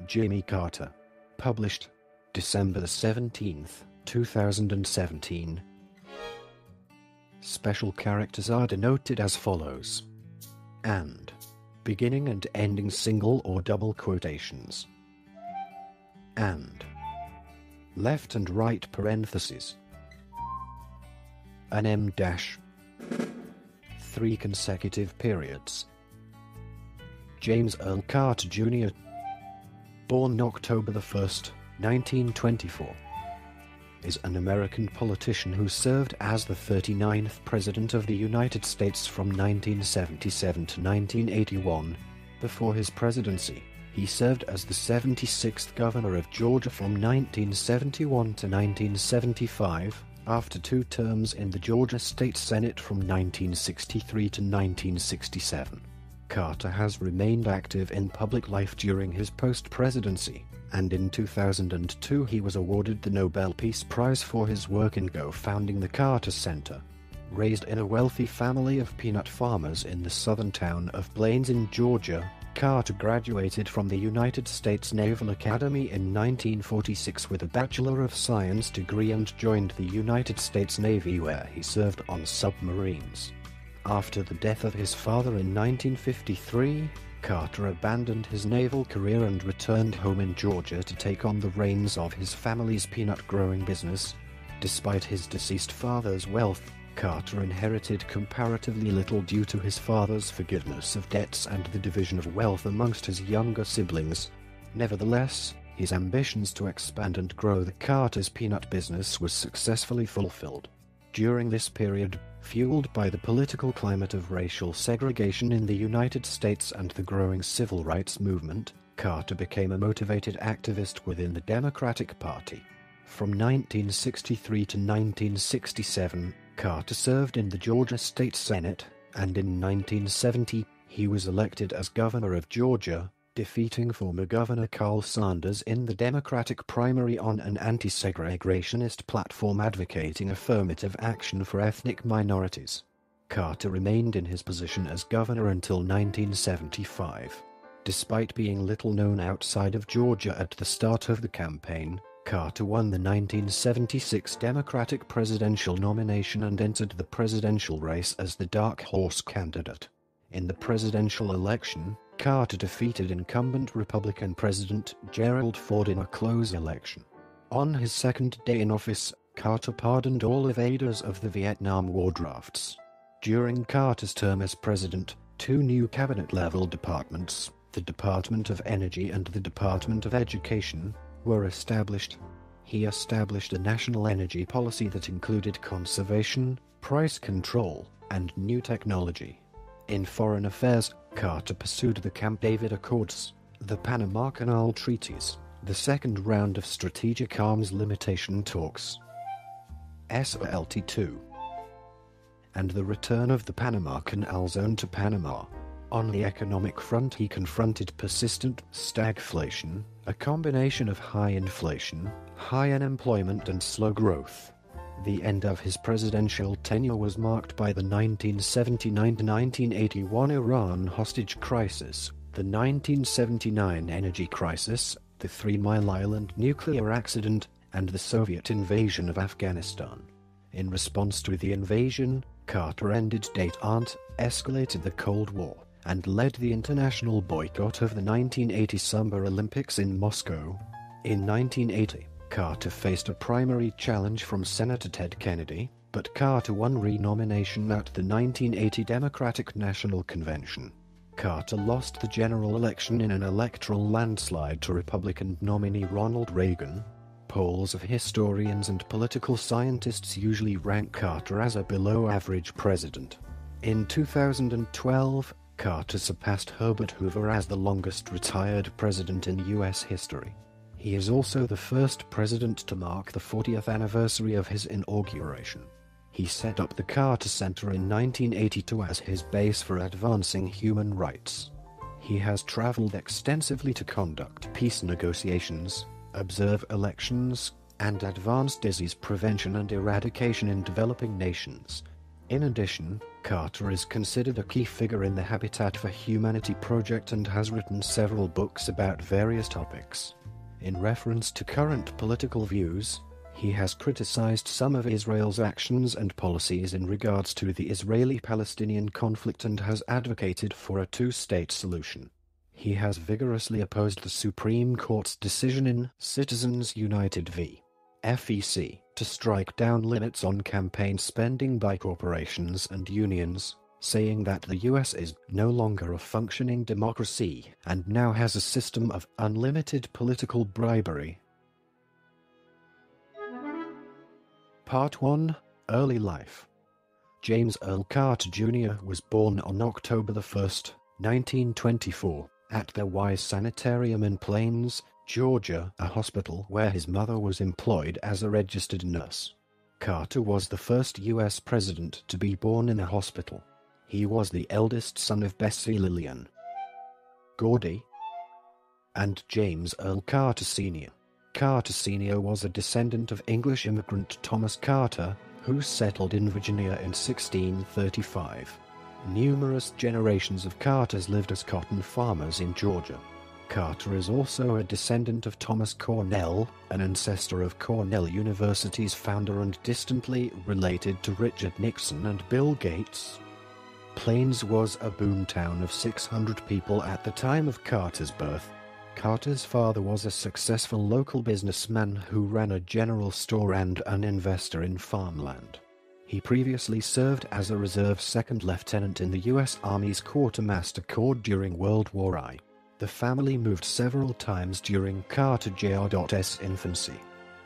Jimmy Carter. Published December 17th, 2017. Special characters are denoted as follows: and, beginning and ending single or double quotations, and, left and right parentheses, an M dash, 3 consecutive periods. James Earl Carter Jr., born October 1st, 1924, is an American politician who served as the 39th President of the United States from 1977 to 1981. Before his presidency, he served as the 76th Governor of Georgia from 1971 to 1975, after 2 terms in the Georgia State Senate from 1963 to 1967. Carter has remained active in public life during his post-presidency, and in 2002 he was awarded the Nobel Peace Prize for his work in co-founding the Carter Center. Raised in a wealthy family of peanut farmers in the southern town of Plains in Georgia, Carter graduated from the United States Naval Academy in 1946 with a Bachelor of Science degree and joined the United States Navy, where he served on submarines. After the death of his father in 1953, Carter abandoned his naval career and returned home in Georgia to take on the reins of his family's peanut growing business. Despite his deceased father's wealth, Carter inherited comparatively little due to his father's forgiveness of debts and the division of wealth amongst his younger siblings. Nevertheless, his ambitions to expand and grow the Carter's peanut business was successfully fulfilled. During this period, fueled by the political climate of racial segregation in the United States and the growing civil rights movement, Carter became a motivated activist within the Democratic Party. From 1963 to 1967, Carter served in the Georgia State Senate, and in 1970, he was elected as governor of Georgia, defeating former Governor Carl Sanders in the Democratic primary on an anti-segregationist platform advocating affirmative action for ethnic minorities. Carter remained in his position as governor until 1975. Despite being little known outside of Georgia at the start of the campaign, Carter won the 1976 Democratic presidential nomination and entered the presidential race as the dark horse candidate. In the presidential election, Carter defeated incumbent Republican President Gerald Ford in a close election. On his second day in office, Carter pardoned all evaders of the Vietnam War drafts. During Carter's term as president, 2 new cabinet-level departments, the Department of Energy and the Department of Education, were established. He established a national energy policy that included conservation, price control, and new technology. In foreign affairs, Carter pursued the Camp David Accords, the Panama Canal treaties, the second round of strategic arms limitation talks, SALT-II, and the return of the Panama Canal Zone to Panama. On the economic front, he confronted persistent stagflation, a combination of high inflation, high unemployment and slow growth. The end of his presidential tenure was marked by the 1979-1981 Iran hostage crisis, the 1979 energy crisis, the 3 Mile Island nuclear accident, and the Soviet invasion of Afghanistan. In response to the invasion, Carter ended détente, escalated the Cold War, and led the international boycott of the 1980 Summer Olympics in Moscow. In 1980, Carter faced a primary challenge from Senator Ted Kennedy, but Carter won re-nomination at the 1980 Democratic National Convention. Carter lost the general election in an electoral landslide to Republican nominee Ronald Reagan. Polls of historians and political scientists usually rank Carter as a below-average president. In 2012, Carter surpassed Herbert Hoover as the longest retired president in U.S. history. He is also the first president to mark the 40th anniversary of his inauguration. He set up the Carter Center in 1982 as his base for advancing human rights. He has traveled extensively to conduct peace negotiations, observe elections, and advance disease prevention and eradication in developing nations. In addition, Carter is considered a key figure in the Habitat for Humanity project and has written several books about various topics. In reference to current political views, he has criticized some of Israel's actions and policies in regards to the Israeli-Palestinian conflict and has advocated for a two-state solution. He has vigorously opposed the Supreme Court's decision in Citizens United v. FEC to strike down limits on campaign spending by corporations and unions, saying that the US is no longer a functioning democracy and now has a system of unlimited political bribery. Part 1. Early life. James Earl Carter Jr. was born on October 1, 1924, at the Wise Sanitarium in Plains, Georgia, a hospital where his mother was employed as a registered nurse. Carter was the first U.S. president to be born in a hospital. He was the eldest son of Bessie Lillian Gordy and James Earl Carter Sr. Carter Sr. was a descendant of English immigrant Thomas Carter, who settled in Virginia in 1635. Numerous generations of Carters lived as cotton farmers in Georgia. Carter is also a descendant of Thomas Cornell, an ancestor of Cornell University's founder and distantly related to Richard Nixon and Bill Gates. Plains was a boomtown of 600 people at the time of Carter's birth. Carter's father was a successful local businessman who ran a general store and an investor in farmland. He previously served as a reserve second lieutenant in the U.S. Army's Quartermaster Corps during World War I. The family moved several times during Carter Jr.'s infancy.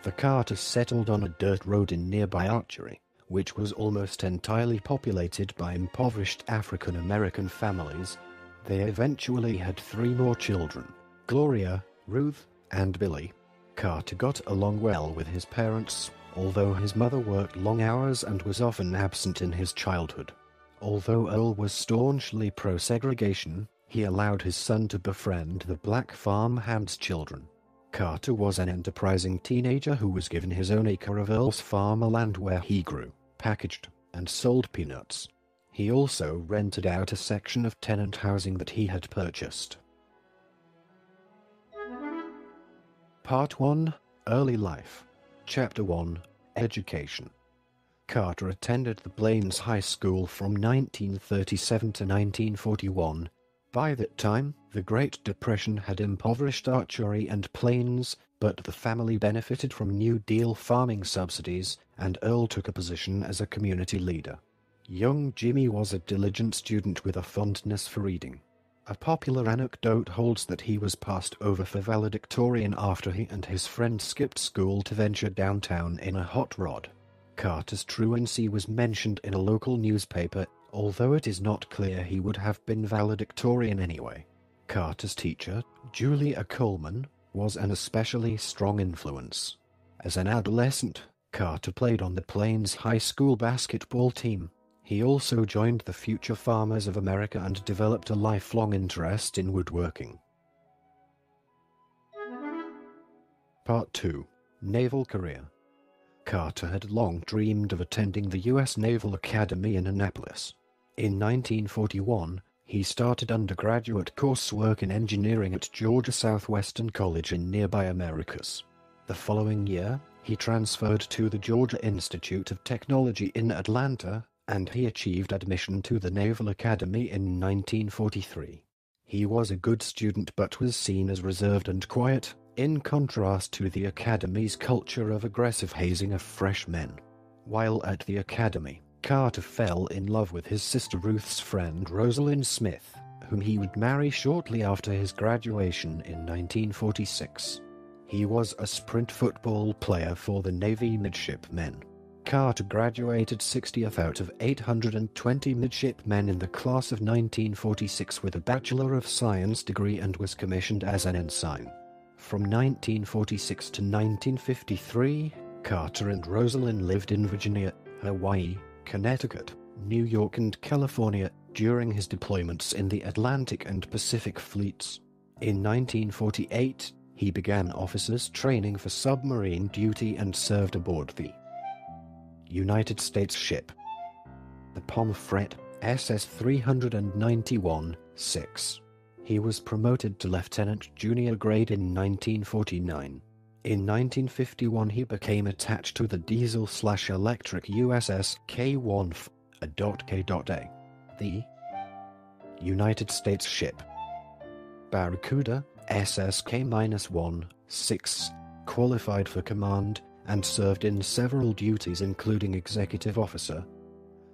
The Carters settled on a dirt road in nearby Archery, which was almost entirely populated by impoverished African American families. They eventually had 3 more children: Gloria, Ruth, and Billy. Carter got along well with his parents, although his mother worked long hours and was often absent in his childhood. Although Earl was staunchly pro-segregation, he allowed his son to befriend the black farmhands' children. Carter was an enterprising teenager who was given his own acre of Earl's farmland where he grew, packaged, and sold peanuts. He also rented out a section of tenant housing that he had purchased. Part 1. Early life. Chapter 1. Education. Carter attended the Plains High School from 1937 to 1941. By that time, the Great Depression had impoverished Archery and Plains, but the family benefited from New Deal farming subsidies, and Earl took a position as a community leader. Young Jimmy was a diligent student with a fondness for reading. A popular anecdote holds that he was passed over for valedictorian after he and his friend skipped school to venture downtown in a hot rod. Carter's truancy was mentioned in a local newspaper, although it is not clear he would have been valedictorian anyway. Carter's teacher, Julia Coleman, was an especially strong influence. As an adolescent, Carter played on the Plains High School basketball team. He also joined the Future Farmers of America and developed a lifelong interest in woodworking. Part 2. Naval Career. Carter had long dreamed of attending the U.S. Naval Academy in Annapolis. In 1941, he started undergraduate coursework in engineering at Georgia Southwestern College in nearby Americus. The following year, he transferred to the Georgia Institute of Technology in Atlanta, and he achieved admission to the Naval Academy in 1943. He was a good student but was seen as reserved and quiet, in contrast to the Academy's culture of aggressive hazing of freshmen. While at the Academy, Carter fell in love with his sister Ruth's friend Rosalind Smith, whom he would marry shortly after his graduation in 1946. He was a sprint football player for the Navy midshipmen. Carter graduated 60th out of 820 midshipmen in the class of 1946 with a Bachelor of Science degree and was commissioned as an ensign. From 1946 to 1953, Carter and Rosalind lived in Virginia, Hawaii, Connecticut, New York and California during his deployments in the Atlantic and Pacific fleets. In 1948, he began officers' training for submarine duty and served aboard the United States ship, the Pomfret, SS 391-6. He was promoted to lieutenant junior grade in 1949. In 1951 he became attached to the diesel-electric USS K-1F, A.K.A. The United States ship Barracuda, SS K-1-6, qualified for command, and served in several duties including executive officer.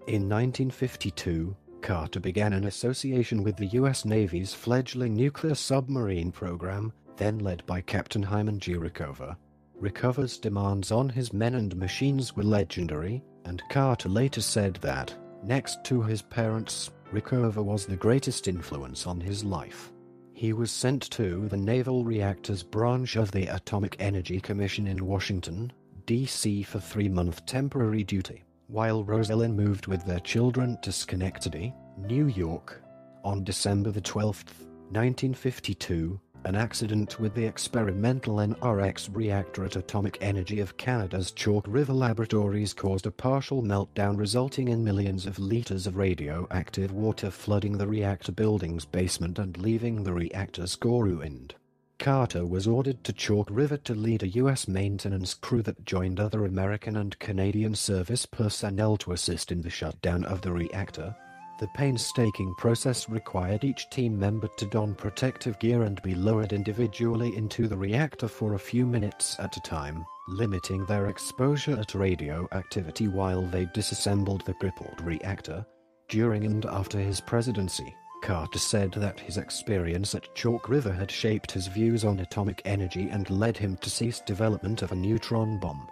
In 1952, Carter began an association with the U.S. Navy's fledgling nuclear submarine program, then led by Captain Hyman G. Rickover. Rickover's demands on his men and machines were legendary, and Carter later said that, next to his parents, Rickover was the greatest influence on his life. He was sent to the Naval Reactors Branch of the Atomic Energy Commission in Washington, D.C. for 3-month temporary duty, while Rosalind moved with their children to Schenectady, New York. On December 12, 1952, an accident with the experimental NRX reactor at Atomic Energy of Canada's Chalk River Laboratories caused a partial meltdown resulting in millions of liters of radioactive water flooding the reactor building's basement and leaving the reactor's core ruined. Carter was ordered to Chalk River to lead a U.S. maintenance crew that joined other American and Canadian service personnel to assist in the shutdown of the reactor. The painstaking process required each team member to don protective gear and be lowered individually into the reactor for a few minutes at a time, limiting their exposure to radioactivity while they disassembled the crippled reactor. During and after his presidency, Carter said that his experience at Chalk River had shaped his views on atomic energy and led him to cease development of a neutron bomb.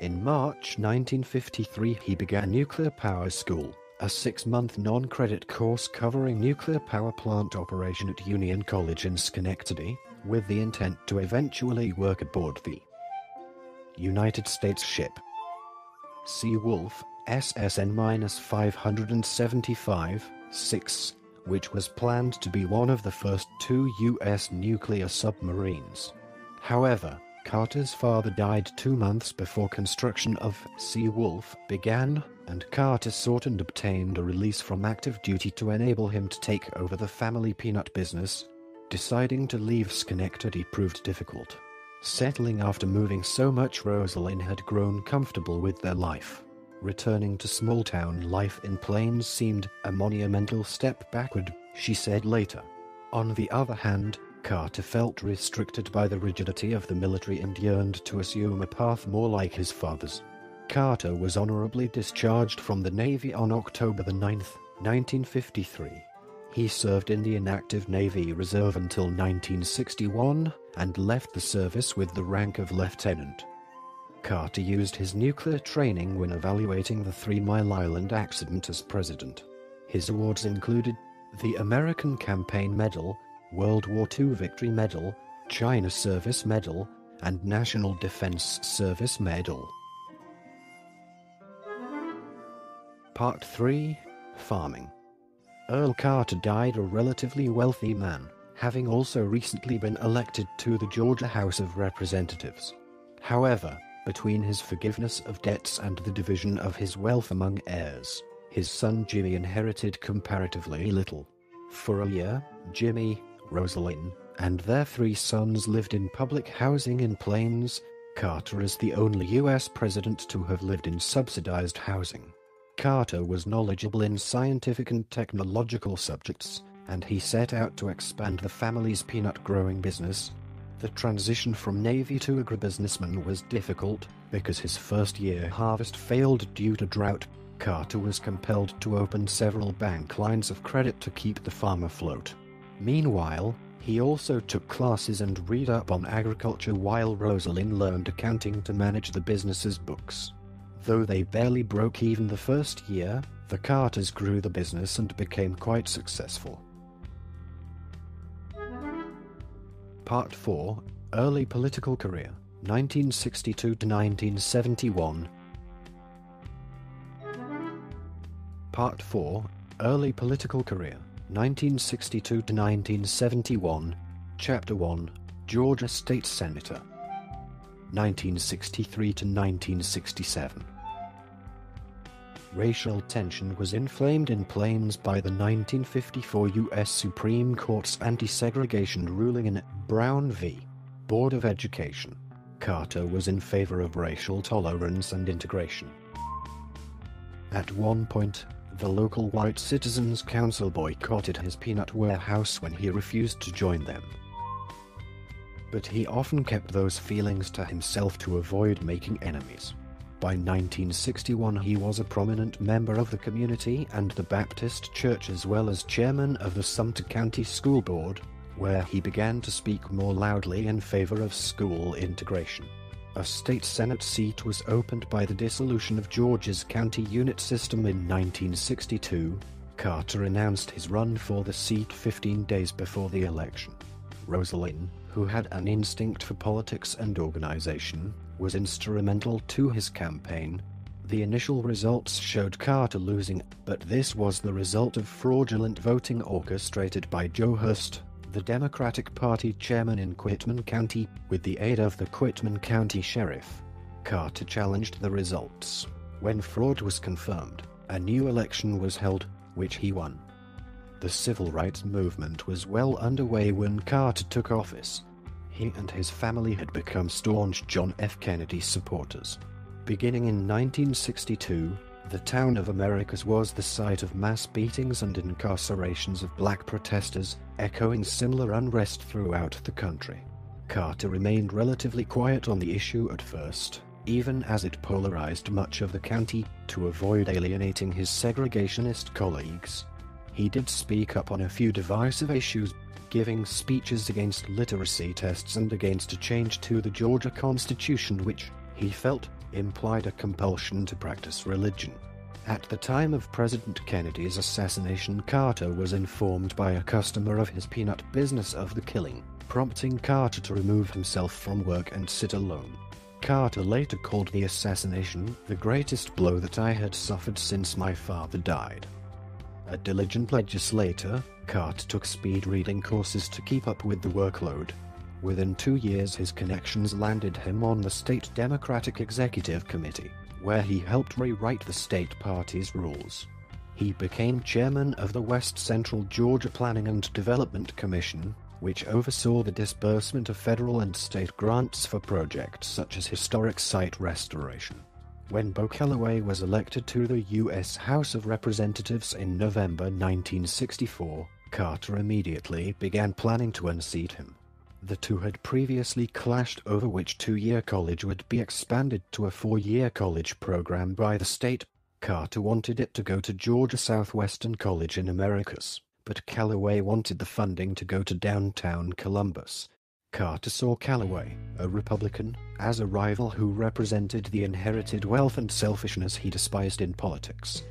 In March 1953 he began Nuclear Power School, a 6-month non-credit course covering nuclear power plant operation at Union College in Schenectady, with the intent to eventually work aboard the United States ship Seawolf, SSN-575-6, which was planned to be one of the first 2 U.S. nuclear submarines. However, Carter's father died 2 months before construction of Seawolf began, and Carter sought and obtained a release from active duty to enable him to take over the family peanut business. Deciding to leave Schenectady proved difficult. Settling after moving so much, Rosalind had grown comfortable with their life. Returning to small-town life in Plains seemed a monumental step backward, she said later. On the other hand, Carter felt restricted by the rigidity of the military and yearned to assume a path more like his father's. Carter was honorably discharged from the Navy on October 9, 1953. He served in the inactive Navy Reserve until 1961, and left the service with the rank of lieutenant. Carter used his nuclear training when evaluating the 3 Mile Island accident as president. His awards included the American Campaign Medal, World War II Victory Medal, China Service Medal, and National Defense Service Medal. Part 3. Farming. Earl Carter died a relatively wealthy man, having also recently been elected to the Georgia House of Representatives. However, between his forgiveness of debts and the division of his wealth among heirs, his son Jimmy inherited comparatively little. For a year, Jimmy, Rosalind, and their 3 sons lived in public housing in Plains. Carter is the only U.S. president to have lived in subsidized housing. Carter was knowledgeable in scientific and technological subjects, and he set out to expand the family's peanut growing business. The transition from Navy to agribusinessman was difficult, because his first-year harvest failed due to drought. Carter was compelled to open several bank lines of credit to keep the farm afloat. Meanwhile, he also took classes and read up on agriculture while Rosalind learned accounting to manage the business's books. Though they barely broke even the first year, the Carters grew the business and became quite successful. Part 4. Early political career, 1962 to 1971. Part 4. Early political career, 1962 to 1971. Chapter 1. Georgia State Senator, 1963 to 1967. Racial tension was inflamed in Plains by the 1954 U.S. Supreme Court's anti-segregation ruling in Brown v. Board of Education. Carter was in favor of racial tolerance and integration. At one point, the local White Citizens Council boycotted his peanut warehouse when he refused to join them. But he often kept those feelings to himself to avoid making enemies. By 1961 he was a prominent member of the community and the Baptist Church, as well as chairman of the Sumter County School Board, where he began to speak more loudly in favor of school integration. A state Senate seat was opened by the dissolution of Georgia's county unit system in 1962. Carter announced his run for the seat 15 days before the election. Rosalynn, who had an instinct for politics and organization, was instrumental to his campaign. The initial results showed Carter losing, but this was the result of fraudulent voting orchestrated by Joe Hurst, the Democratic Party chairman in Quitman County, with the aid of the Quitman County Sheriff. Carter challenged the results. When fraud was confirmed, a new election was held, which he won. The civil rights movement was well underway when Carter took office. He and his family had become staunch John F. Kennedy supporters. Beginning in 1962, the town of Americus was the site of mass beatings and incarcerations of black protesters, echoing similar unrest throughout the country. Carter remained relatively quiet on the issue at first, even as it polarized much of the county, to avoid alienating his segregationist colleagues. He did speak up on a few divisive issues, giving speeches against literacy tests and against a change to the Georgia Constitution which, he felt, implied a compulsion to practice religion. At the time of President Kennedy's assassination, Carter was informed by a customer of his peanut business of the killing, prompting Carter to remove himself from work and sit alone. Carter later called the assassination the greatest blow that I had suffered since my father died. A diligent legislator, Carter took speed reading courses to keep up with the workload. Within 2 years his connections landed him on the state Democratic Executive Committee, where he helped rewrite the state party's rules. He became chairman of the West Central Georgia Planning and Development Commission, which oversaw the disbursement of federal and state grants for projects such as historic site restoration. When Bo Calloway was elected to the U.S. House of Representatives in November 1964, Carter immediately began planning to unseat him. The two had previously clashed over which 2-year college would be expanded to a 4-year college program by the state. Carter wanted it to go to Georgia Southwestern College in Americus, but Calloway wanted the funding to go to downtown Columbus. Carter saw Calloway, a Republican, as a rival who represented the inherited wealth and selfishness he despised in politics.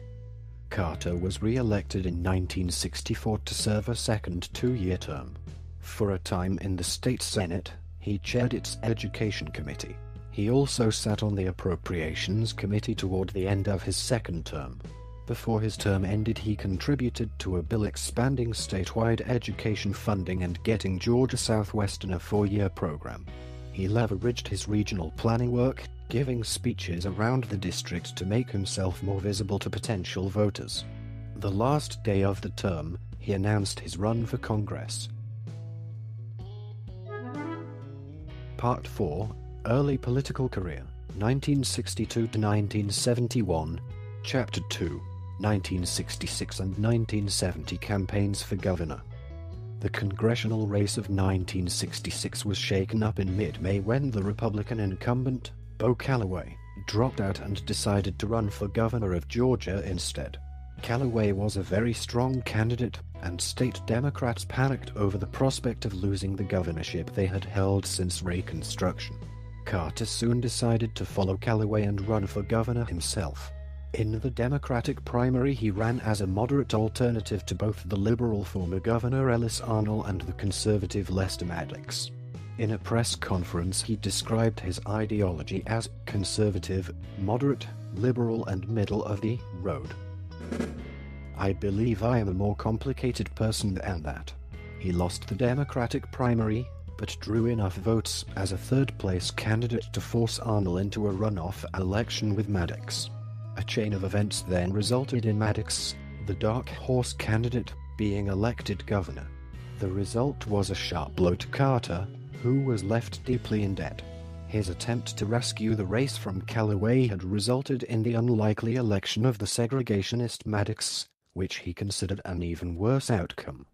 Carter was re-elected in 1964 to serve a second 2-year term. For a time in the state Senate, he chaired its Education Committee. He also sat on the Appropriations Committee toward the end of his second term. Before his term ended, he contributed to a bill expanding statewide education funding and getting Georgia Southwestern a 4-year program. He leveraged his regional planning work, giving speeches around the district to make himself more visible to potential voters. The last day of the term, he announced his run for Congress. Part 4, Early Political Career, 1962 to 1971, Chapter 2, 1966 and 1970 Campaigns for Governor. The congressional race of 1966 was shaken up in mid-May when the Republican incumbent, Bo Calloway, dropped out and decided to run for governor of Georgia instead. Calloway was a very strong candidate, and state Democrats panicked over the prospect of losing the governorship they had held since Reconstruction. Carter soon decided to follow Calloway and run for governor himself. In the Democratic primary, he ran as a moderate alternative to both the liberal former Governor Ellis Arnold and the conservative Lester Maddox. In a press conference, he described his ideology as conservative, moderate, liberal, and middle of the road. I believe I am a more complicated person than that. He lost the Democratic primary, but drew enough votes as a third-place candidate to force Arnold into a runoff election with Maddox. A chain of events then resulted in Maddox, the dark horse candidate, being elected governor. The result was a sharp blow to Carter, who was left deeply in debt. His attempt to rescue the race from Callaway had resulted in the unlikely election of the segregationist Maddox, which he considered an even worse outcome.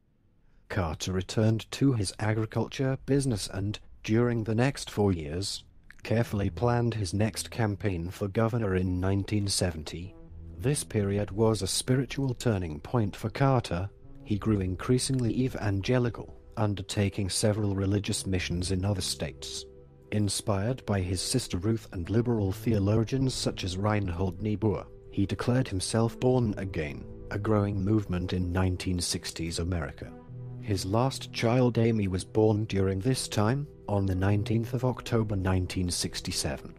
Carter returned to his agriculture business and, during the next 4 years, carefully planned his next campaign for governor in 1970. This period was a spiritual turning point for Carter. He grew increasingly evangelical, undertaking several religious missions in other states. Inspired by his sister Ruth and liberal theologians such as Reinhold Niebuhr, he declared himself born again, a growing movement in 1960s America. His last child Amy was born during this time, on the 19th of October 1967.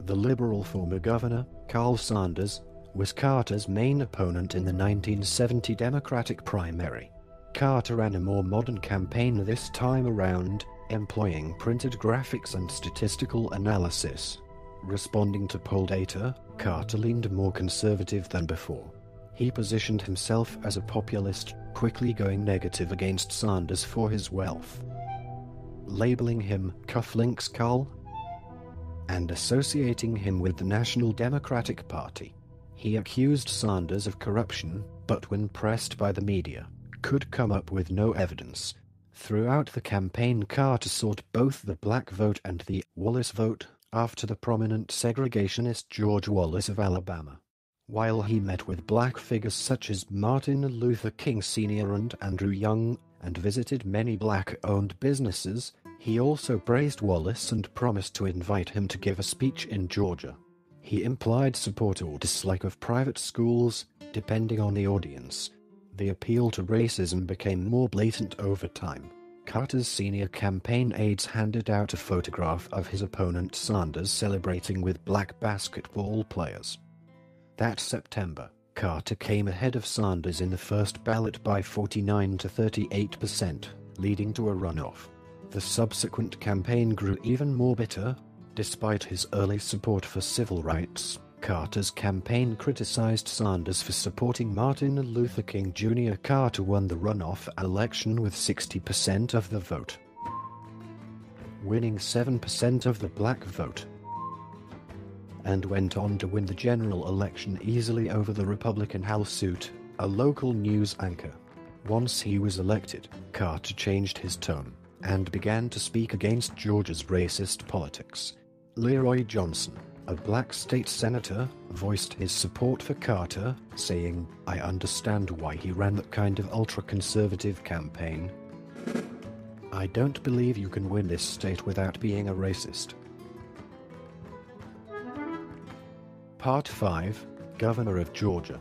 The liberal former governor, Carl Sanders, was Carter's main opponent in the 1970 Democratic primary. Carter ran a more modern campaign this time around, employing printed graphics and statistical analysis. Responding to poll data, Carter leaned more conservative than before. He positioned himself as a populist, quickly going negative against Sanders for his wealth, labeling him Cufflinks Carl and associating him with the National Democratic Party. He accused Sanders of corruption, but when pressed by the media, could come up with no evidence. Throughout the campaign, Carter sought both the black vote and the Wallace vote, after the prominent segregationist George Wallace of Alabama. While he met with black figures such as Martin Luther King Sr. and Andrew Young, and visited many black-owned businesses, he also praised Wallace and promised to invite him to give a speech in Georgia. He implied support or dislike of private schools, depending on the audience. The appeal to racism became more blatant over time. Carter's senior campaign aides handed out a photograph of his opponent Sanders celebrating with black basketball players. That September, Carter came ahead of Sanders in the first ballot by 49 to 38%, leading to a runoff. The subsequent campaign grew even more bitter. Despite his early support for civil rights, Carter's campaign criticized Sanders for supporting Martin Luther King Jr. Carter won the runoff election with 60% of the vote, winning 7% of the black vote, and went on to win the general election easily over the Republican Hal Suit, a local news anchor. Once he was elected, Carter changed his tone and began to speak against Georgia's racist politics. Leroy Johnson, a black state senator, voiced his support for Carter, saying, "I understand why he ran that kind of ultra-conservative campaign. I don't believe you can win this state without being a racist." Part 5, Governor of Georgia,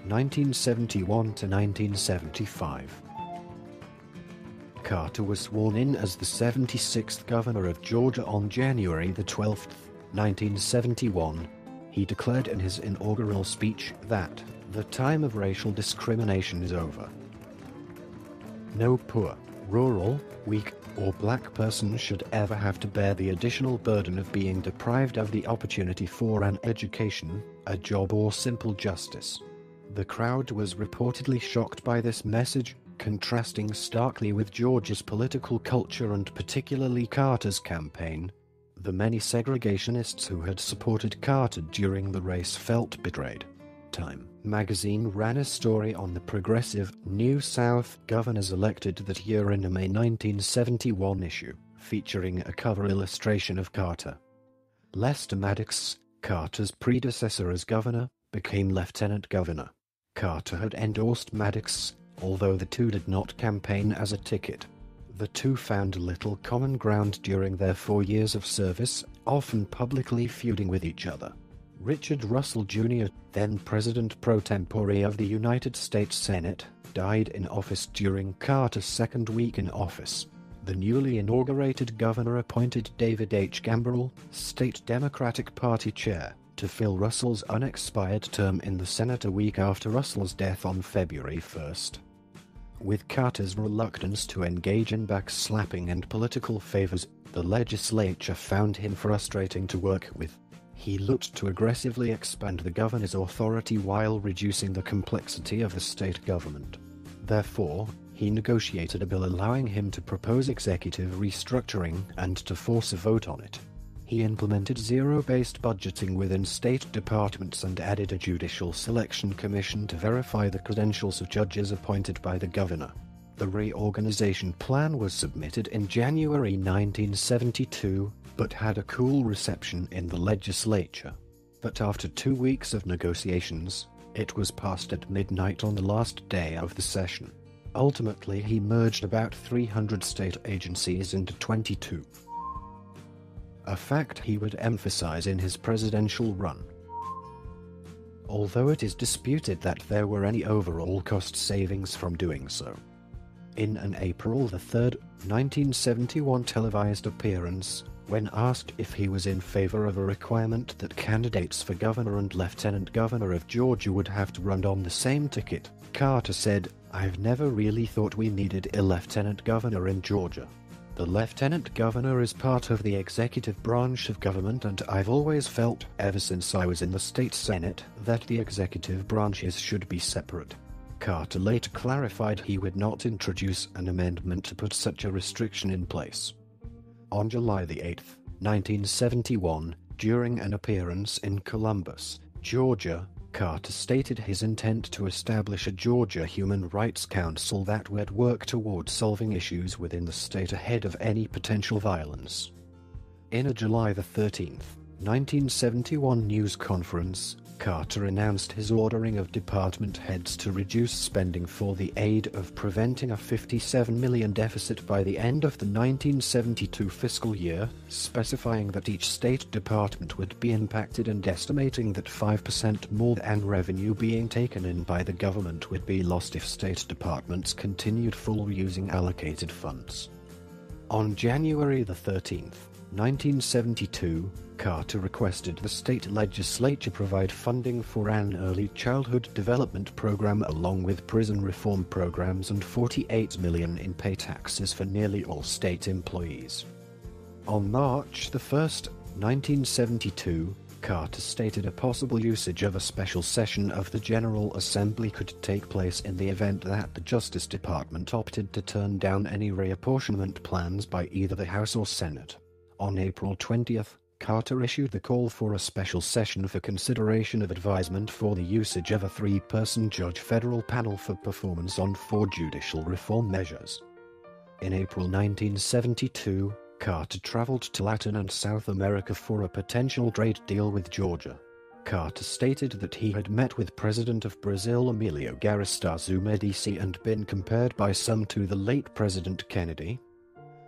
1971 to 1975. Carter was sworn in as the 76th governor of Georgia on January 12, 1971. He declared in his inaugural speech that the time of racial discrimination is over. No poor, rural, weak, or black person should ever have to bear the additional burden of being deprived of the opportunity for an education, a job, or simple justice. The crowd was reportedly shocked by this message, contrasting starkly with Georgia's political culture and particularly Carter's campaign. The many segregationists who had supported Carter during the race felt betrayed. Time magazine ran a story on the progressive New South governors elected that year in a May 1971 issue, featuring a cover illustration of Carter. Lester Maddox, Carter's predecessor as governor, became lieutenant governor. Carter had endorsed Maddox, although the two did not campaign as a ticket. The two found little common ground during their 4 years of service, often publicly feuding with each other. Richard Russell Jr., then President pro tempore of the United States Senate, died in office during Carter's second week in office. The newly inaugurated governor appointed David H. Gambrill, state Democratic Party chair, to fill Russell's unexpired term in the Senate a week after Russell's death on February 1. With Carter's reluctance to engage in backslapping and political favors, the legislature found him frustrating to work with. He looked to aggressively expand the governor's authority while reducing the complexity of the state government. Therefore, he negotiated a bill allowing him to propose executive restructuring and to force a vote on it. He implemented zero-based budgeting within state departments and added a judicial selection commission to verify the credentials of judges appointed by the governor. The reorganization plan was submitted in January 1972, but had a cool reception in the legislature. But after 2 weeks of negotiations, it was passed at midnight on the last day of the session. Ultimately, he merged about 300 state agencies into 22. A fact he would emphasize in his presidential run. Although it is disputed that there were any overall cost savings from doing so. In an April 3, 1971 televised appearance, when asked if he was in favor of a requirement that candidates for governor and lieutenant governor of Georgia would have to run on the same ticket, Carter said, "I've never really thought we needed a lieutenant governor in Georgia. The lieutenant governor is part of the executive branch of government, and I've always felt, ever since I was in the state senate, that the executive branches should be separate." Carter later clarified he would not introduce an amendment to put such a restriction in place. On July 8, 1971, during an appearance in Columbus, Georgia, Carter stated his intent to establish a Georgia Human Rights Council that would work toward solving issues within the state ahead of any potential violence. In a July 13, 1971 news conference, Carter announced his ordering of department heads to reduce spending for the aid of preventing a $57 million deficit by the end of the 1972 fiscal year, specifying that each state department would be impacted and estimating that 5% more than revenue being taken in by the government would be lost if state departments continued full using allocated funds. On January 13, 1972, Carter requested the state legislature provide funding for an early childhood development program along with prison reform programs and $48 million in pay taxes for nearly all state employees. On March 1, 1972, Carter stated a possible usage of a special session of the General Assembly could take place in the event that the Justice Department opted to turn down any reapportionment plans by either the House or Senate. On April 20th, Carter issued the call for a special session for consideration of advisement for the usage of a 3-person judge federal panel for performance on 4 judicial reform measures. In April 1972, Carter traveled to Latin and South America for a potential trade deal with Georgia. Carter stated that he had met with President of Brazil Emilio Garrastazu Medici and been compared by some to the late President Kennedy.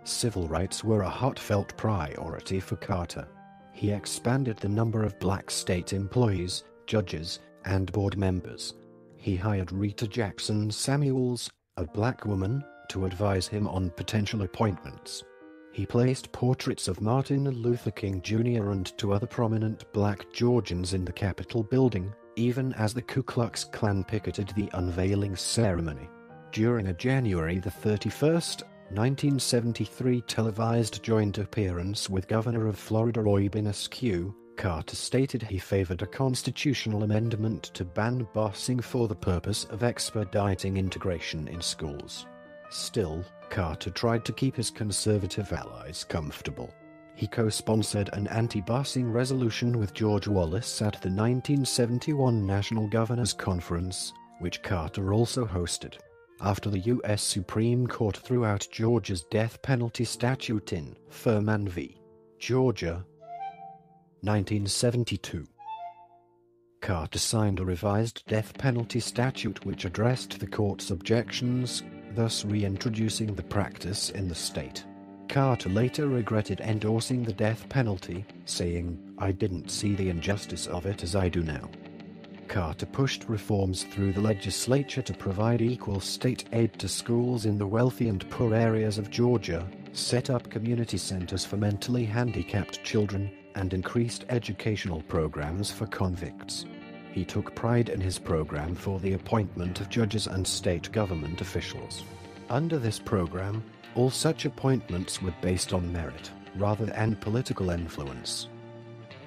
Civil rights were a heartfelt priority for Carter. He expanded the number of black state employees, judges, and board members. He hired Rita Jackson Samuels, a black woman, to advise him on potential appointments. He placed portraits of Martin Luther King Jr. and 2 other prominent black Georgians in the Capitol building, even as the Ku Klux Klan picketed the unveiling ceremony. During a January 31st, 1973 televised joint appearance with Governor of Florida Roy Askew, Carter stated he favored a constitutional amendment to ban busing for the purpose of expediting integration in schools. Still, Carter tried to keep his conservative allies comfortable. He co-sponsored an anti-busing resolution with George Wallace at the 1971 National Governors Conference, which Carter also hosted. After the U.S. Supreme Court threw out Georgia's death penalty statute in Furman v. Georgia, 1972. Carter signed a revised death penalty statute which addressed the court's objections, thus reintroducing the practice in the state. Carter later regretted endorsing the death penalty, saying, "I didn't see the injustice of it as I do now." Carter pushed reforms through the legislature to provide equal state aid to schools in the wealthy and poor areas of Georgia, set up community centers for mentally handicapped children, and increased educational programs for convicts. He took pride in his program for the appointment of judges and state government officials. Under this program, all such appointments were based on merit, rather than political influence.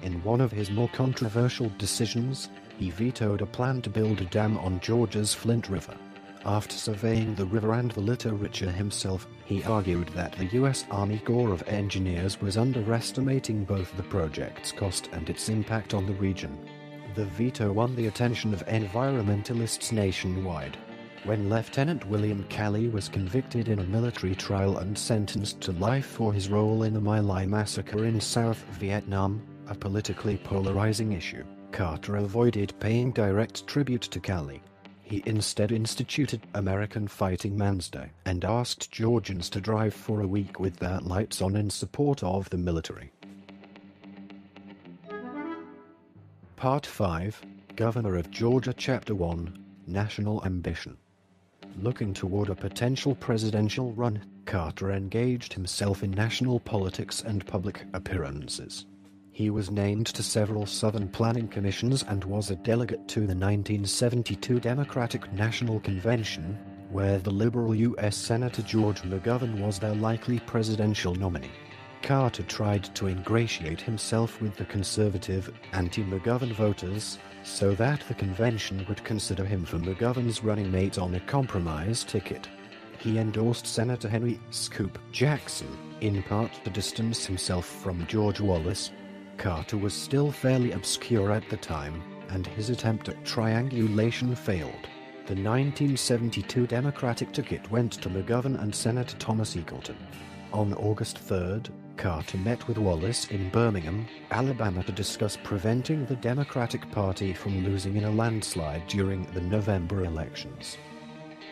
In one of his more controversial decisions, he vetoed a plan to build a dam on Georgia's Flint River. After surveying the river and the literature himself, he argued that the U.S. Army Corps of Engineers was underestimating both the project's cost and its impact on the region. The veto won the attention of environmentalists nationwide. When Lieutenant William Calley was convicted in a military trial and sentenced to life for his role in the My Lai massacre in South Vietnam, a politically polarizing issue, Carter avoided paying direct tribute to Calley. He instead instituted American Fighting Man's Day and asked Georgians to drive for a week with their lights on in support of the military. Part 5, Governor of Georgia Chapter 1, National Ambition. Looking toward a potential presidential run, Carter engaged himself in national politics and public appearances. He was named to several Southern planning commissions and was a delegate to the 1972 Democratic National Convention, where the liberal U.S. Senator George McGovern was their likely presidential nominee. Carter tried to ingratiate himself with the conservative, anti-McGovern voters, so that the convention would consider him for McGovern's running mate on a compromise ticket. He endorsed Senator Henry "Scoop" Jackson, in part to distance himself from George Wallace. Carter was still fairly obscure at the time, and his attempt at triangulation failed. The 1972 Democratic ticket went to McGovern and Senator Thomas Eagleton. On August 3rd, Carter met with Wallace in Birmingham, Alabama to discuss preventing the Democratic Party from losing in a landslide during the November elections.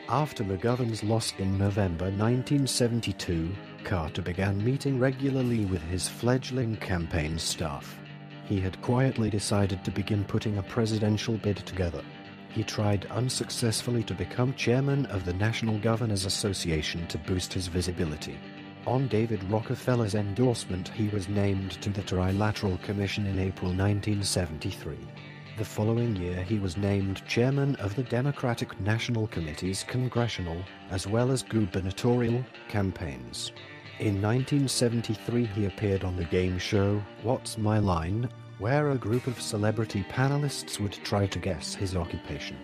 After McGovern's loss in November 1972, Carter began meeting regularly with his fledgling campaign staff. He had quietly decided to begin putting a presidential bid together. He tried unsuccessfully to become chairman of the National Governors Association to boost his visibility. On David Rockefeller's endorsement, he was named to the Trilateral Commission in April 1973. The following year, he was named chairman of the Democratic National Committee's congressional, as well as gubernatorial, campaigns. In 1973, he appeared on the game show What's My Line, where a group of celebrity panelists would try to guess his occupation.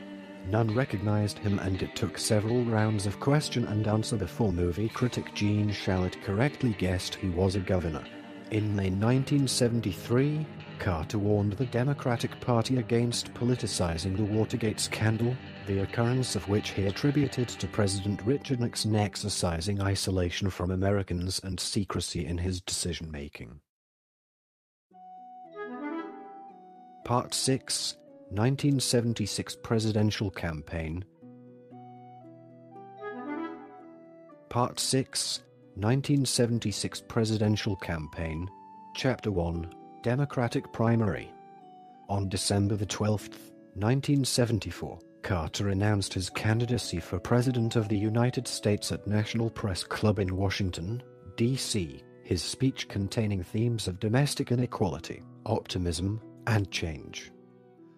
None recognized him, and it took several rounds of question and answer before movie critic Gene Shalit correctly guessed he was a governor. In May 1973, Carter warned the Democratic Party against politicizing the Watergate scandal, the occurrence of which he attributed to President Richard Nixon exercising isolation from Americans and secrecy in his decision-making. Part 6, 1976 Presidential Campaign. Part 6, 1976 Presidential Campaign, Chapter 1, Democratic Primary. On December 12, 1974, Carter announced his candidacy for President of the United States at National Press Club in Washington, D.C., his speech containing themes of domestic inequality, optimism, and change.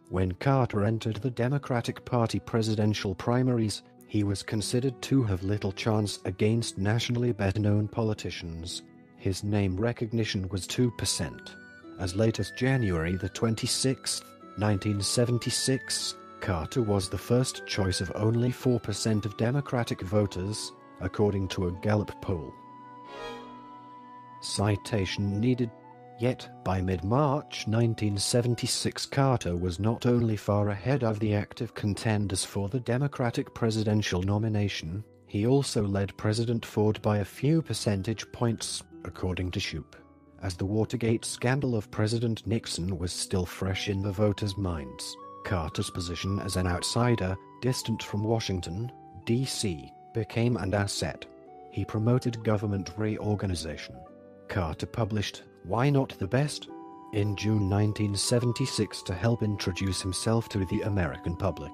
When Carter entered the Democratic Party presidential primaries, he was considered to have little chance against nationally better-known politicians. His name recognition was 2%. As late as January 26, 1976, Carter was the first choice of only 4% of Democratic voters, according to a Gallup poll. Citation needed. Yet, by mid-March 1976, Carter was not only far ahead of the active contenders for the Democratic presidential nomination, he also led President Ford by a few percentage points, according to Shoup. As the Watergate scandal of President Nixon was still fresh in the voters' minds, Carter's position as an outsider, distant from Washington, D.C., became an asset. He promoted government reorganization. Carter published Why Not the Best? In June 1976 to help introduce himself to the American public.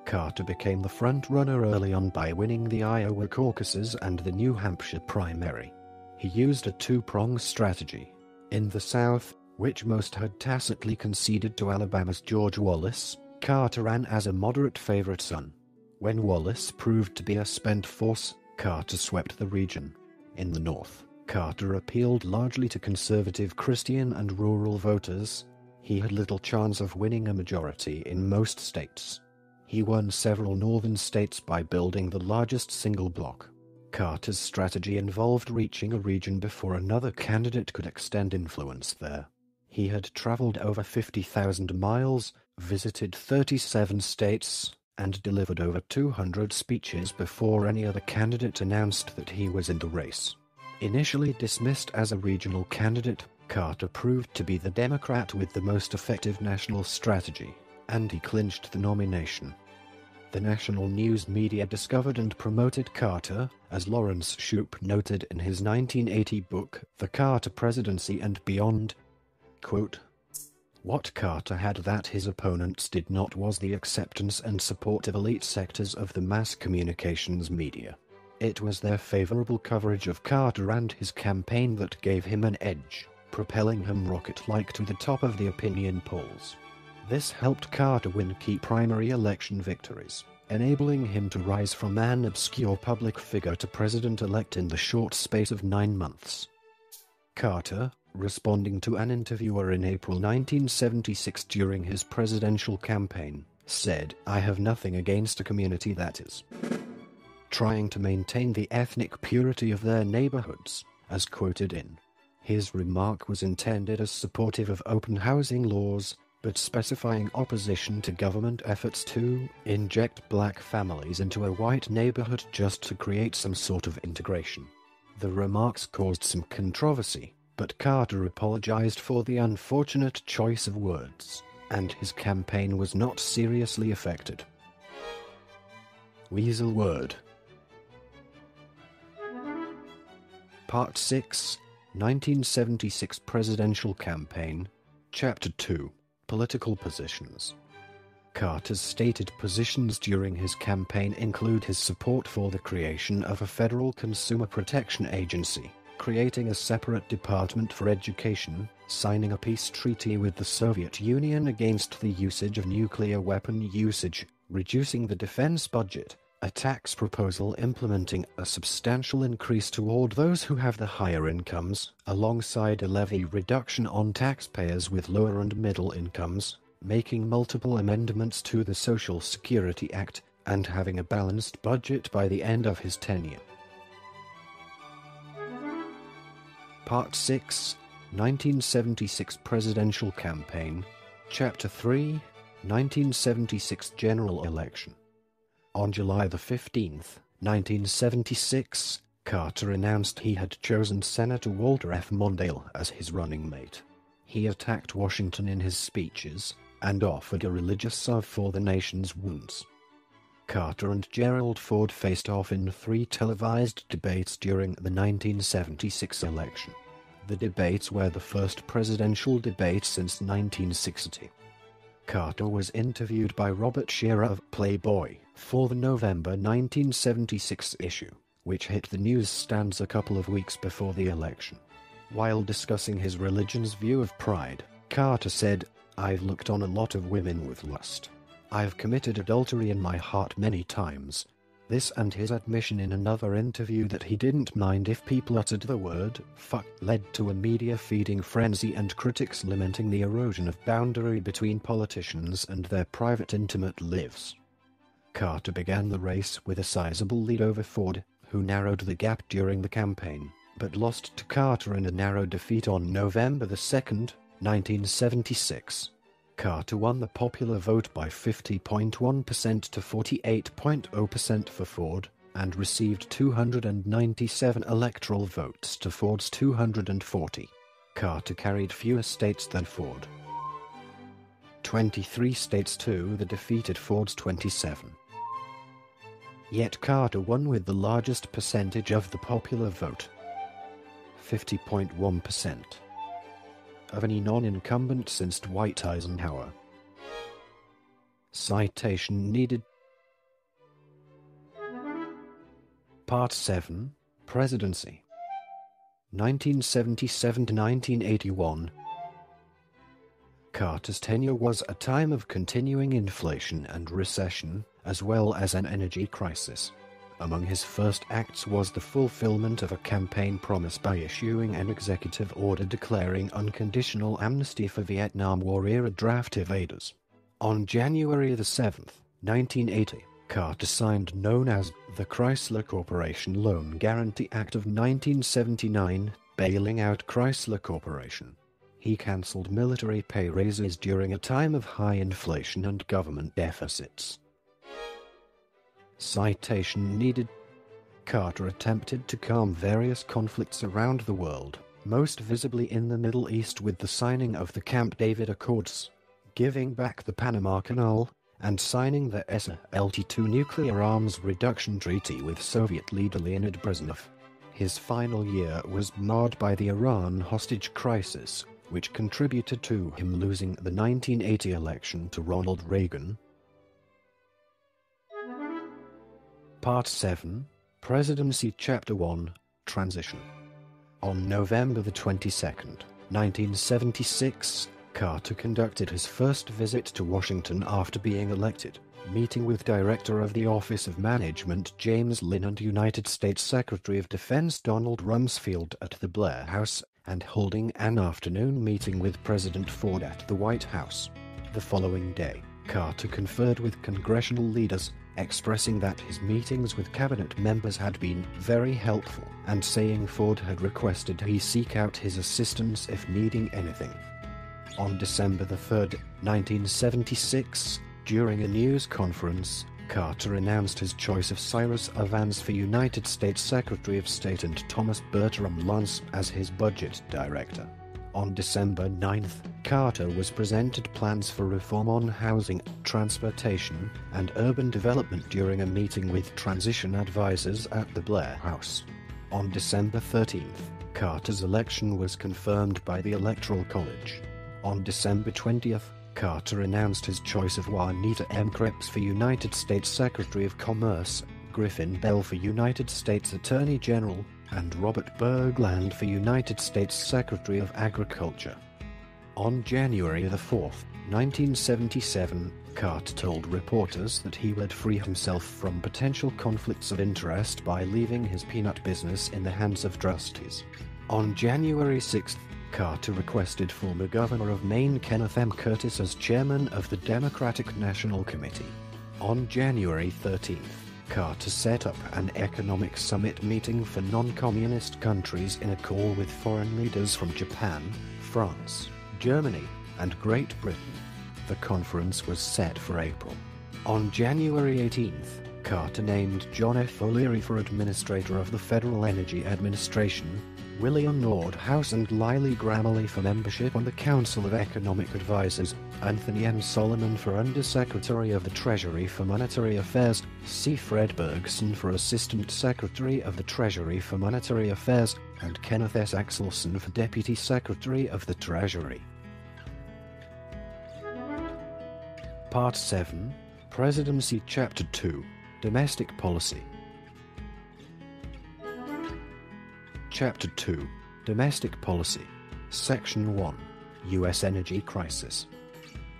Carter became the front-runner early on by winning the Iowa caucuses and the New Hampshire primary. He used a two-pronged strategy. In the South, which most had tacitly conceded to Alabama's George Wallace, Carter ran as a moderate favorite son. When Wallace proved to be a spent force, Carter swept the region. In the North, Carter appealed largely to conservative Christian and rural voters. He had little chance of winning a majority in most states. He won several northern states by building the largest single bloc. Carter's strategy involved reaching a region before another candidate could extend influence there. He had traveled over 50,000 miles, visited 37 states, and delivered over 200 speeches before any other candidate announced that he was in the race. Initially dismissed as a regional candidate, Carter proved to be the Democrat with the most effective national strategy, and he clinched the nomination. The national news media discovered and promoted Carter, as Lawrence Shoup noted in his 1980 book, The Carter Presidency and Beyond. Quote, "What Carter had that his opponents did not was the acceptance and support of elite sectors of the mass communications media. It was their favorable coverage of Carter and his campaign that gave him an edge, propelling him rocket-like to the top of the opinion polls. This helped Carter win key primary election victories, enabling him to rise from an obscure public figure to president-elect in the short space of 9 months." Carter, responding to an interviewer in April 1976 during his presidential campaign, said, "I have nothing against a community that is trying to maintain the ethnic purity of their neighborhoods," as quoted in. His remark was intended as supportive of open housing laws, but specifying opposition to government efforts to inject black families into a white neighborhood just to create some sort of integration. The remarks caused some controversy, but Carter apologized for the unfortunate choice of words, and his campaign was not seriously affected. Weasel Word. Part 6, 1976 Presidential Campaign, Chapter 2, Political Positions. Carter's stated positions during his campaign include his support for the creation of a federal consumer protection agency, creating a separate department for education, signing a peace treaty with the Soviet Union against the usage of nuclear weapon usage, reducing the defense budget, a tax proposal implementing a substantial increase toward those who have the higher incomes, alongside a levy reduction on taxpayers with lower and middle incomes, making multiple amendments to the Social Security Act, and having a balanced budget by the end of his tenure. Part 6, 1976 Presidential Campaign, Chapter 3, 1976 General Election. On July 15, 1976, Carter announced he had chosen Senator Walter F. Mondale as his running mate. He attacked Washington in his speeches, and offered a religious salve for the nation's wounds. Carter and Gerald Ford faced off in 3 televised debates during the 1976 election. The debates were the first presidential debate since 1960. Carter was interviewed by Robert Shearer of Playboy for the November 1976 issue, which hit the newsstands a couple of weeks before the election. While discussing his religion's view of pride, Carter said, "I've looked on a lot of women with lust. I've committed adultery in my heart many times." This and his admission in another interview that he didn't mind if people uttered the word "fuck" led to a media-feeding frenzy and critics lamenting the erosion of boundary between politicians and their private intimate lives. Carter began the race with a sizable lead over Ford, who narrowed the gap during the campaign, but lost to Carter in a narrow defeat on November 2, 1976. Carter won the popular vote by 50.1% to 48.0% for Ford, and received 297 electoral votes to Ford's 240. Carter carried fewer states than Ford. 23 states to the defeated Ford's 27. Yet Carter won with the largest percentage of the popular vote, 50.1%. of any non-incumbent since Dwight Eisenhower. Citation needed. Part 7, Presidency, 1977 to 1981. Carter's tenure was a time of continuing inflation and recession, as well as an energy crisis. Among his first acts was the fulfillment of a campaign promise by issuing an executive order declaring unconditional amnesty for Vietnam War-era draft evaders. On January 7, 1980, Carter signed known as the Chrysler Corporation Loan Guarantee Act of 1979, bailing out Chrysler Corporation. He cancelled military pay raises during a time of high inflation and government deficits. Citation needed. Carter attempted to calm various conflicts around the world, most visibly in the Middle East with the signing of the Camp David Accords, giving back the Panama Canal, and signing the SALT-II nuclear arms reduction treaty with Soviet leader Leonid Brezhnev. His final year was marred by the Iran hostage crisis, which contributed to him losing the 1980 election to Ronald Reagan. Part 7, Presidency Chapter 1, Transition. On November 22, 1976, Carter conducted his first visit to Washington after being elected, meeting with Director of the Office of Management James Lynn and United States Secretary of Defense Donald Rumsfeld at the Blair House, and holding an afternoon meeting with President Ford at the White House. The following day, Carter conferred with congressional leaders, expressing that his meetings with cabinet members had been very helpful, and saying Ford had requested he seek out his assistance if needing anything. On December 3, 1976, during a news conference, Carter announced his choice of Cyrus Evans for United States Secretary of State and Thomas Bertram Lance as his budget director. On December 9, Carter was presented plans for reform on housing, transportation, and urban development during a meeting with transition advisors at the Blair House. On December 13, Carter's election was confirmed by the Electoral College. On December 20, Carter announced his choice of Juanita M. Cripps for United States Secretary of Commerce, Griffin Bell for United States Attorney General, and Robert Bergland for United States Secretary of Agriculture. On January 4, 1977, Carter told reporters that he would free himself from potential conflicts of interest by leaving his peanut business in the hands of trustees. On January 6, Carter requested former Governor of Maine Kenneth M. Curtis as chairman of the Democratic National Committee. On January 13, Carter set up an economic summit meeting for non-communist countries in a call with foreign leaders from Japan, France, Germany, and Great Britain. The conference was set for April. On January 18, Carter named John F. O'Leary for Administrator of the Federal Energy Administration, William Nordhaus and Lily Grammarly for membership on the Council of Economic Advisers, Anthony M. Solomon for Undersecretary of the Treasury for Monetary Affairs, C. Fred Bergson for Assistant Secretary of the Treasury for Monetary Affairs, and Kenneth S. Axelson for Deputy Secretary of the Treasury. Part 7, Presidency Chapter 2, Domestic Policy. Chapter 2, Domestic Policy, Section 1, U.S. Energy Crisis.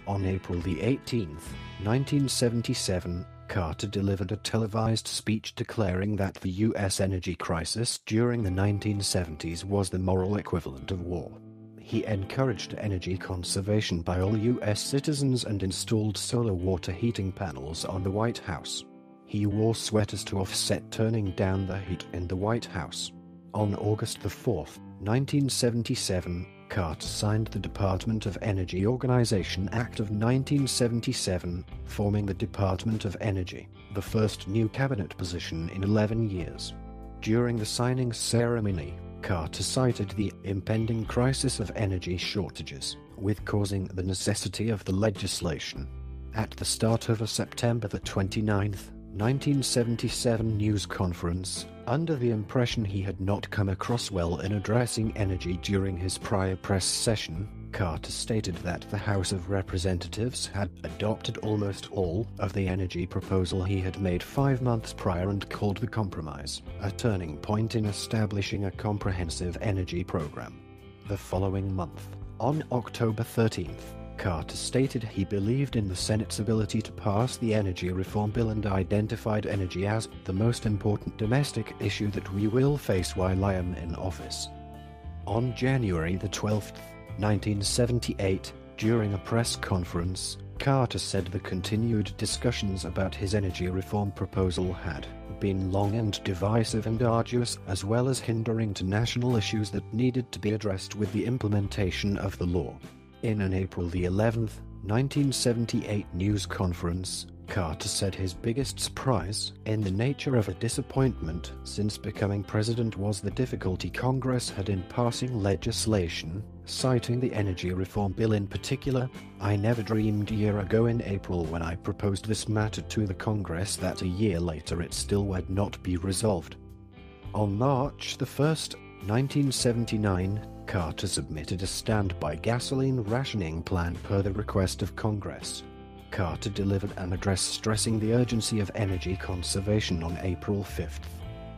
On April 18, 1977, Carter delivered a televised speech declaring that the U.S. energy crisis during the 1970s was the moral equivalent of war. He encouraged energy conservation by all U.S. citizens and installed solar water heating panels on the White House. He wore sweaters to offset turning down the heat in the White House. On August 4, 1977, Carter signed the Department of Energy Organization Act of 1977, forming the Department of Energy, the first new cabinet position in 11 years. During the signing ceremony, Carter cited the impending crisis of energy shortages, with causing the necessity of the legislation. At the start of a September 29, 1977 news conference, under the impression he had not come across well in addressing energy during his prior press session, Carter stated that the House of Representatives had adopted almost all of the energy proposal he had made 5 months prior and called the compromise a turning point in establishing a comprehensive energy program. The following month, on October 13, Carter stated he believed in the Senate's ability to pass the energy reform bill and identified energy as the most important domestic issue that we will face while I am in office. On January 12, 1978, during a press conference, Carter said the continued discussions about his energy reform proposal had been long and divisive and arduous, as well as hindering to national issues that needed to be addressed with the implementation of the law. In an April 11, 1978 news conference, Carter said his biggest surprise, in the nature of a disappointment since becoming president, was the difficulty Congress had in passing legislation, citing the energy reform bill in particular. "I never dreamed a year ago in April when I proposed this matter to the Congress that a year later it still would not be resolved." On March 1, 1979, Carter submitted a standby gasoline rationing plan per the request of Congress. Carter delivered an address stressing the urgency of energy conservation on April 5.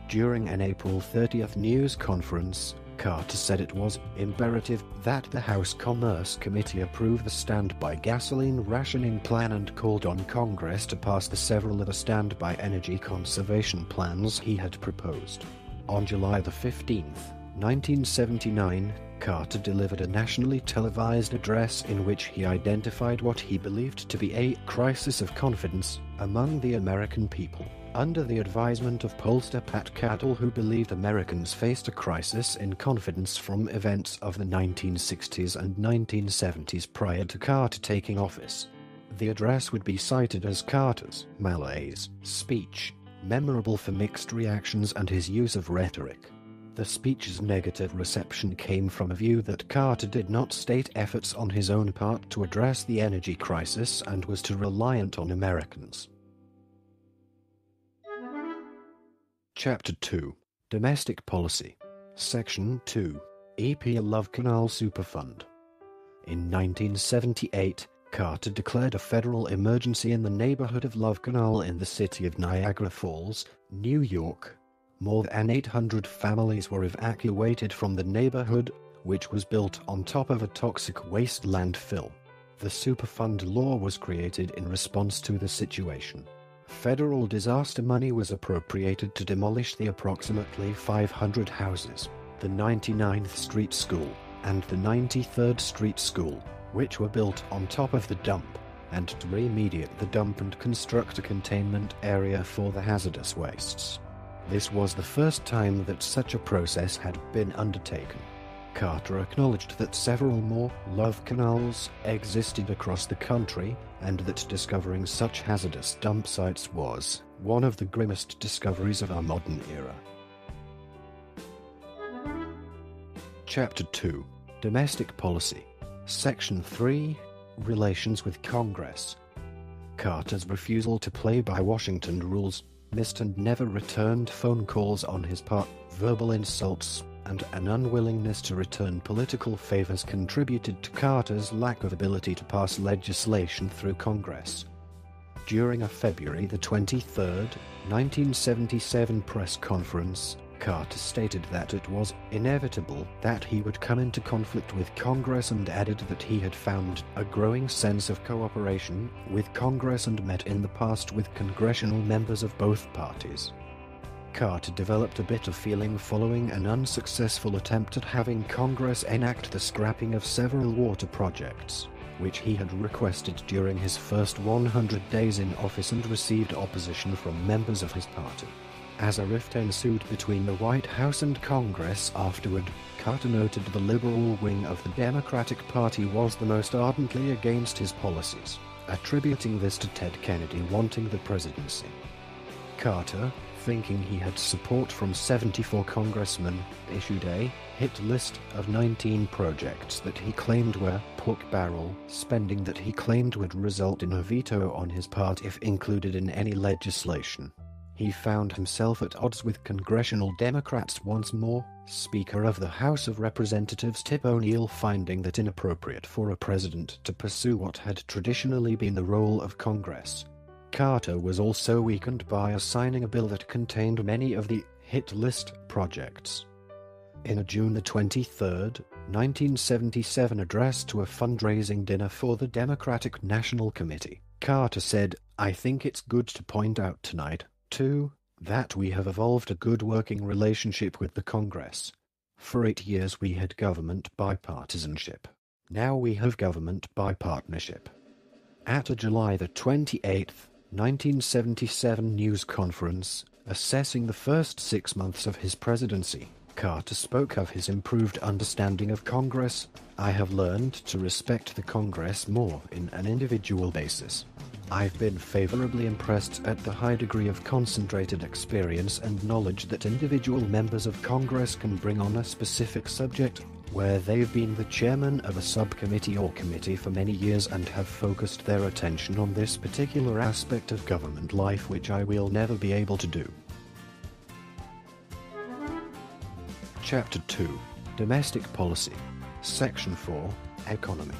During an April 30 news conference, Carter said it was imperative that the House Commerce Committee approve the standby gasoline rationing plan and called on Congress to pass the several other standby energy conservation plans he had proposed. On July 15, 1979, Carter delivered a nationally televised address in which he identified what he believed to be a crisis of confidence among the American people, under the advisement of pollster Pat Cattle, who believed Americans faced a crisis in confidence from events of the 1960s and 1970s prior to Carter taking office. The address would be cited as Carter's malaise speech, memorable for mixed reactions and his use of rhetoric. The speech's negative reception came from a view that Carter did not state efforts on his own part to address the energy crisis and was too reliant on Americans. Chapter 2. Domestic Policy. Section 2. EP Love Canal Superfund. In 1978, Carter declared a federal emergency in the neighborhood of Love Canal in the city of Niagara Falls, New York. More than 800 families were evacuated from the neighborhood, which was built on top of a toxic waste landfill. The Superfund law was created in response to the situation. Federal disaster money was appropriated to demolish the approximately 500 houses, the 99th Street School, and the 93rd Street School, which were built on top of the dump, and to remediate the dump and construct a containment area for the hazardous wastes. This was the first time that such a process had been undertaken. Carter acknowledged that several more love canals existed across the country, and that discovering such hazardous dump sites was one of the grimmest discoveries of our modern era. Chapter 2. Domestic Policy. Section 3. Relations with Congress. Carter's refusal to play by Washington rules, missed and never returned phone calls on his part, verbal insults, and an unwillingness to return political favors contributed to Carter's lack of ability to pass legislation through Congress. During a February 23, 1977 press conference, Carter stated that it was inevitable that he would come into conflict with Congress and added that he had found a growing sense of cooperation with Congress and met in the past with congressional members of both parties. Carter developed a bitter feeling following an unsuccessful attempt at having Congress enact the scrapping of several water projects, which he had requested during his first 100 days in office and received opposition from members of his party. As a rift ensued between the White House and Congress afterward, Carter noted the liberal wing of the Democratic Party was the most ardently against his policies, attributing this to Ted Kennedy wanting the presidency. Carter, thinking he had support from 74 congressmen, issued a hit list of 19 projects that he claimed were pork barrel spending that he claimed would result in a veto on his part if included in any legislation. He found himself at odds with congressional Democrats once more, Speaker of the House of Representatives Tip O'Neill finding that inappropriate for a president to pursue what had traditionally been the role of Congress. Carter was also weakened by assigning a bill that contained many of the hit list projects. In a June 23, 1977 address to a fundraising dinner for the Democratic National Committee, Carter said, "I think it's good to point out tonight, too, that we have evolved a good working relationship with the Congress. For 8 years we had government bipartisanship. Now we have government bipartnership." At a July 28, 1977 news conference, assessing the first 6 months of his presidency, Carter spoke of his improved understanding of Congress. "I have learned to respect the Congress more in an individual basis. I've been favorably impressed at the high degree of concentrated experience and knowledge that individual members of Congress can bring on a specific subject, where they've been the chairman of a subcommittee or committee for many years and have focused their attention on this particular aspect of government life, which I will never be able to do." Chapter 2. Domestic Policy. Section 4. Economy.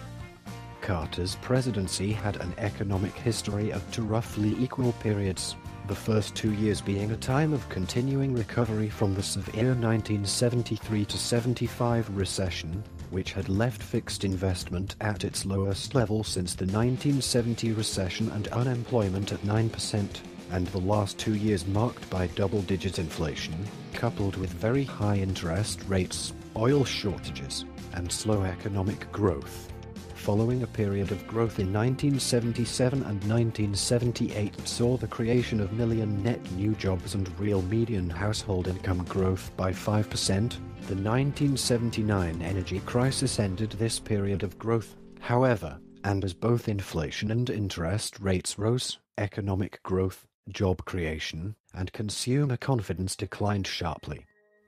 Carter's presidency had an economic history of two roughly equal periods, the first 2 years being a time of continuing recovery from the severe 1973-75 recession, which had left fixed investment at its lowest level since the 1970 recession and unemployment at 9%, and the last 2 years marked by double-digit inflation, coupled with very high interest rates, oil shortages, and slow economic growth. Following a period of growth in 1977 and 1978 saw the creation of million net new jobs and real median household income growth by 5%, the 1979 energy crisis ended this period of growth, however, and as both inflation and interest rates rose, economic growth, job creation, and consumer confidence declined sharply.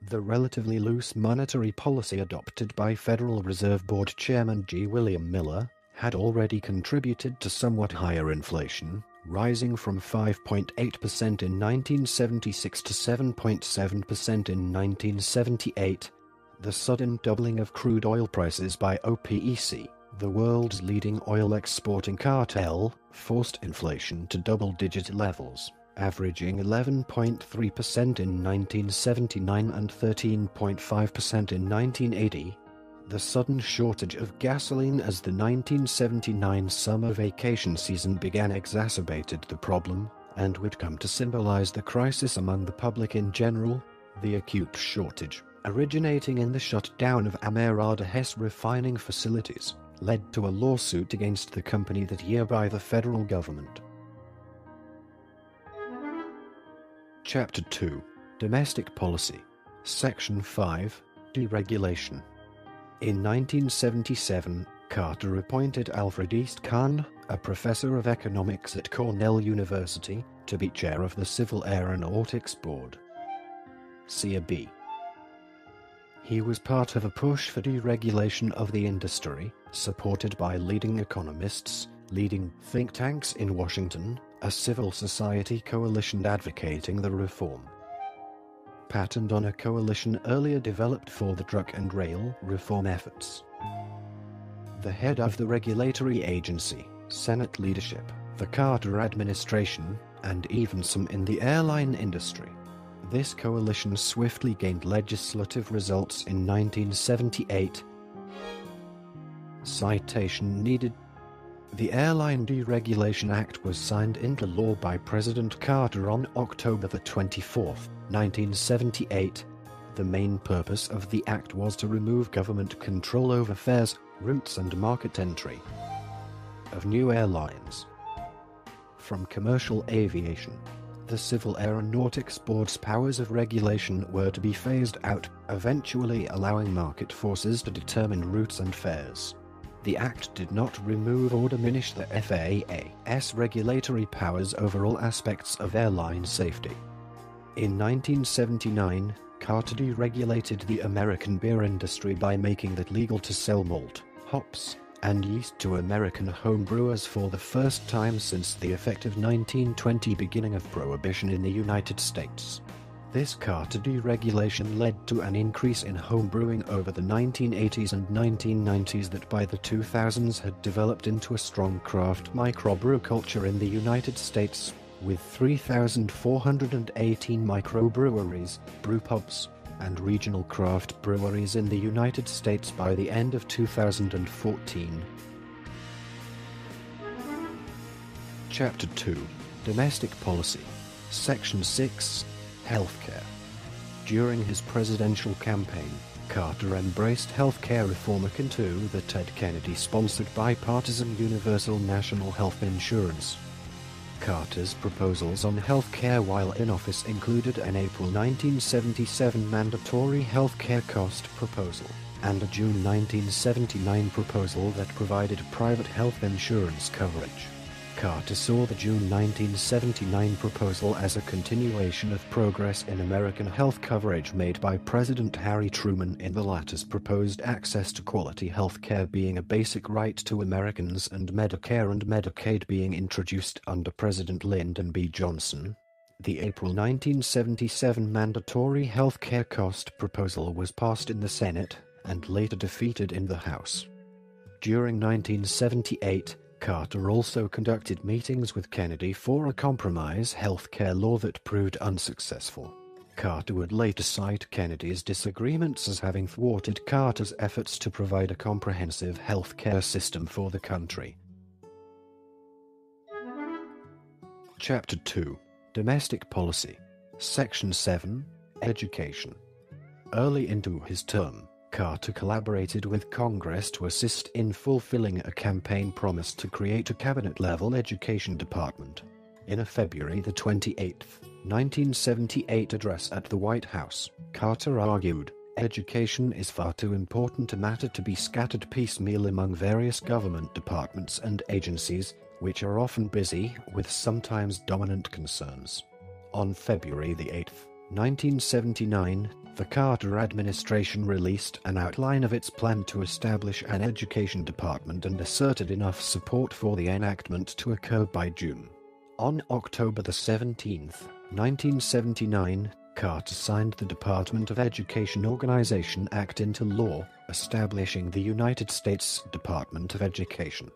The relatively loose monetary policy adopted by Federal Reserve Board Chairman G. William Miller had already contributed to somewhat higher inflation, rising from 5.8% in 1976 to 7.7% in 1978. The sudden doubling of crude oil prices by OPEC, the world's leading oil exporting cartel, forced inflation to double-digit levels, averaging 11.3% in 1979 and 13.5% in 1980. The sudden shortage of gasoline as the 1979 summer vacation season began exacerbated the problem, and would come to symbolize the crisis among the public in general. The acute shortage, originating in the shutdown of Amerada Hess refining facilities, led to a lawsuit against the company that year by the federal government. Chapter 2. Domestic Policy. Section 5. Deregulation. In 1977, Carter appointed Alfred East Kahn, a professor of economics at Cornell University, to be chair of the Civil Aeronautics Board. (CAB). He was part of a push for deregulation of the industry, supported by leading economists, leading think tanks in Washington, a civil society coalition advocating the reform. Patterned on a coalition earlier developed for the truck and rail reform efforts. The head of the regulatory agency, Senate leadership, the Carter administration, and even some in the airline industry. This coalition swiftly gained legislative results in 1978. Citation needed. The Airline Deregulation Act was signed into law by President Carter on October 24, 1978. The main purpose of the act was to remove government control over fares, routes and market entry of new airlines from commercial aviation. The Civil Aeronautics Board's powers of regulation were to be phased out, eventually allowing market forces to determine routes and fares. The act did not remove or diminish the FAA's regulatory powers over all aspects of airline safety. In 1979, Carter deregulated the American beer industry by making it legal to sell malt, hops, and yeast to American home brewers for the first time since the effective 1920 beginning of Prohibition in the United States. This Carter deregulation led to an increase in home brewing over the 1980s and 1990s that by the 2000s had developed into a strong craft microbrew culture in the United States, with 3,418 microbreweries, brewpubs, and regional craft breweries in the United States by the end of 2014. Chapter 2. Domestic Policy. Section 6. Healthcare. During his presidential campaign, Carter embraced healthcare reform akin to the Ted Kennedy-sponsored bipartisan universal national health insurance. Carter's proposals on healthcare while in office included an April 1977 mandatory healthcare cost proposal and a June 1979 proposal that provided private health insurance coverage. Carter saw the June 1979 proposal as a continuation of progress in American health coverage made by President Harry Truman, in the latter's proposed access to quality health care being a basic right to Americans and Medicare and Medicaid being introduced under President Lyndon B. Johnson. The April 1977 mandatory health care cost proposal was passed in the Senate and later defeated in the House. During 1978, Carter also conducted meetings with Kennedy for a compromise health care law that proved unsuccessful. Carter would later cite Kennedy's disagreements as having thwarted Carter's efforts to provide a comprehensive health care system for the country. Chapter 2. Domestic Policy. Section 7. Education. Early into his term, Carter collaborated with Congress to assist in fulfilling a campaign promise to create a cabinet-level education department. In a February 28, 1978 address at the White House, Carter argued, "Education is far too important a matter to be scattered piecemeal among various government departments and agencies, which are often busy with sometimes dominant concerns." On February 8, 1979, the Carter administration released an outline of its plan to establish an education department and asserted enough support for the enactment to occur by June. On October 17, 1979, Carter signed the Department of Education Organization Act into law, establishing the United States Department of Education.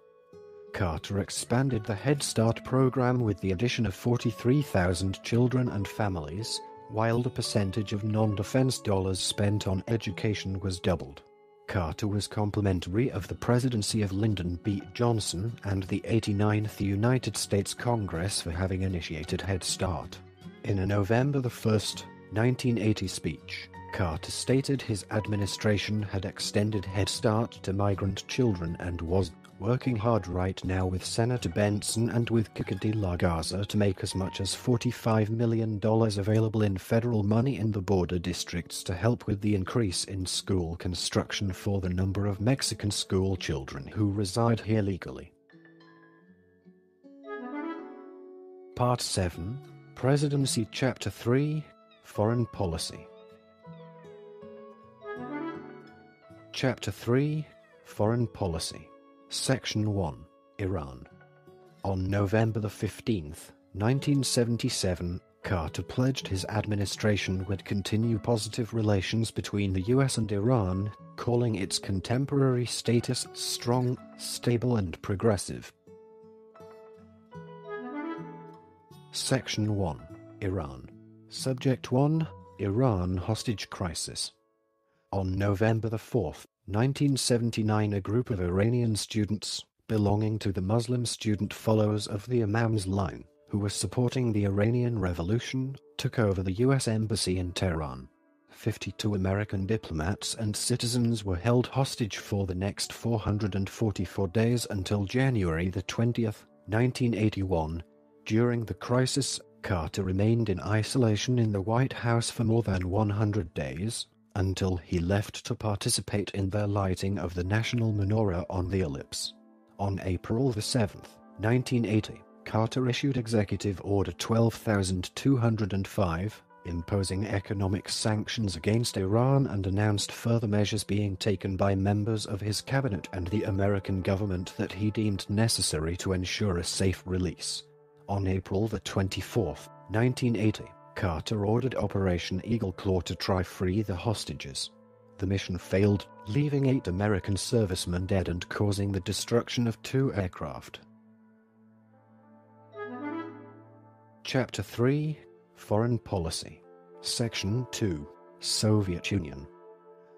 Carter expanded the Head Start program with the addition of 43,000 children and families, while the percentage of non-defense dollars spent on education was doubled. Carter was complimentary of the presidency of Lyndon B. Johnson and the 89th United States Congress for having initiated Head Start. In a November 1, 1980 speech, Carter stated his administration had extended Head Start to migrant children and was working hard right now with Senator Benson and with Kika de la Garza to make as much as $45 million available in federal money in the border districts to help with the increase in school construction for the number of Mexican school children who reside here legally. Part 7. Presidency. Chapter 3. Foreign Policy. Chapter 3. Foreign Policy. Section 1. Iran. On November 15, 1977, Carter pledged his administration would continue positive relations between the U.S. and Iran, calling its contemporary status strong, stable and progressive. Section 1. Iran. Subject 1. Iran hostage crisis. On November 4, 1979, a group of Iranian students, belonging to the Muslim student followers of the Imam's line, who were supporting the Iranian Revolution, took over the U.S. Embassy in Tehran. 52 American diplomats and citizens were held hostage for the next 444 days until January 20, 1981. During the crisis, Carter remained in isolation in the White House for more than 100 days, until he left to participate in the lighting of the national menorah on the ellipse. On April 7, 1980, Carter issued Executive Order 12,205, imposing economic sanctions against Iran, and announced further measures being taken by members of his cabinet and the American government that he deemed necessary to ensure a safe release. On April 24, 1980, Carter ordered Operation Eagle Claw to try free the hostages. The mission failed, leaving 8 American servicemen dead and causing the destruction of 2 aircraft. Chapter 3. Foreign Policy. Section 2. Soviet Union.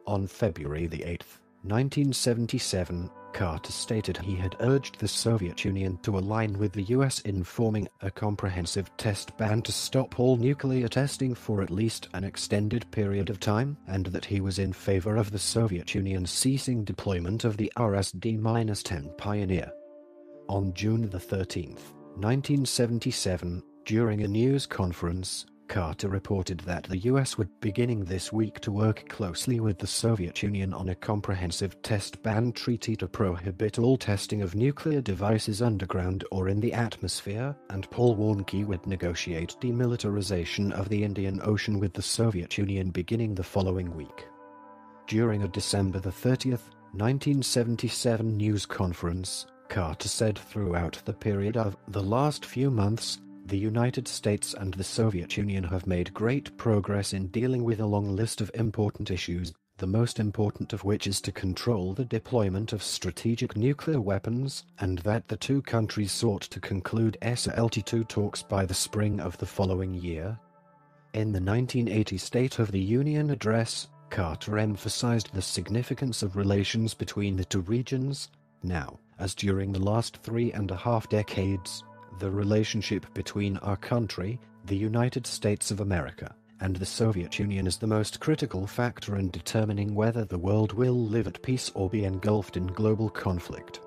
On February 8, 1977, Carter stated he had urged the Soviet Union to align with the US in forming a comprehensive test ban to stop all nuclear testing for at least an extended period of time, and that he was in favor of the Soviet Union ceasing deployment of the RSD-10 Pioneer. On June 13, 1977, during a news conference, Carter reported that the US would beginning this week to work closely with the Soviet Union on a comprehensive test ban treaty to prohibit all testing of nuclear devices underground or in the atmosphere, and Paul Warnke would negotiate demilitarization of the Indian Ocean with the Soviet Union beginning the following week. During a December 30, 1977 news conference, Carter said throughout the period of the last few months, the United States and the Soviet Union have made great progress in dealing with a long list of important issues, the most important of which is to control the deployment of strategic nuclear weapons, and that the two countries sought to conclude SLT-2 talks by the spring of the following year. In the 1980 State of the Union address, Carter emphasized the significance of relations between the two regions. Now, as during the last 3.5 decades, the relationship between our country, the United States of America, and the Soviet Union is the most critical factor in determining whether the world will live at peace or be engulfed in global conflict.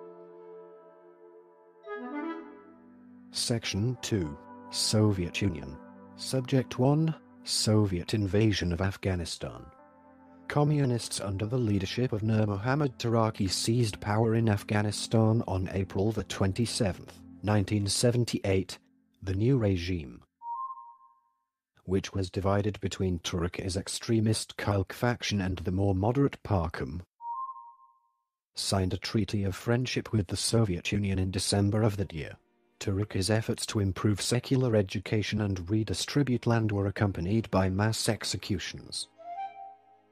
Section 2. Soviet Union. Subject 1. Soviet invasion of Afghanistan. Communists under the leadership of Nur Muhammad Taraki seized power in Afghanistan on April 27, 1978, the new regime, which was divided between Turki's extremist Khalq faction and the more moderate Parkam, signed a treaty of friendship with the Soviet Union in December of that year. Turki's efforts to improve secular education and redistribute land were accompanied by mass executions,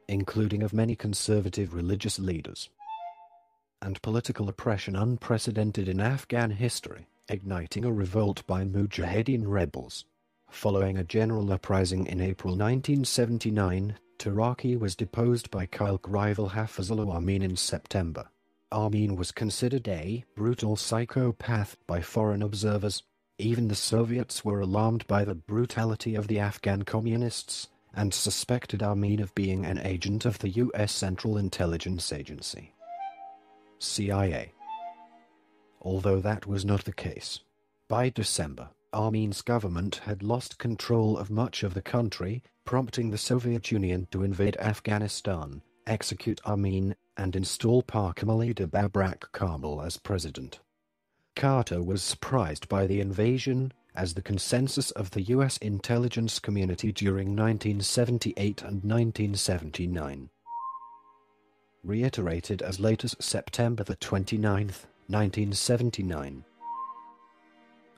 including of many conservative religious leaders, and political oppression unprecedented in Afghan history, igniting a revolt by Mujahideen rebels. Following a general uprising in April 1979, Taraki was deposed by Khalq rival Hafizullah Amin in September. Amin was considered a brutal psychopath by foreign observers. Even the Soviets were alarmed by the brutality of the Afghan communists, and suspected Amin of being an agent of the U.S. Central Intelligence Agency, CIA. Although that was not the case. By December, Amin's government had lost control of much of the country, prompting the Soviet Union to invade Afghanistan, execute Amin, and install Parkam Ali Babrak Karmal as president. Carter was surprised by the invasion, as the consensus of the U.S. intelligence community during 1978 and 1979, reiterated as late as September 29, 1979,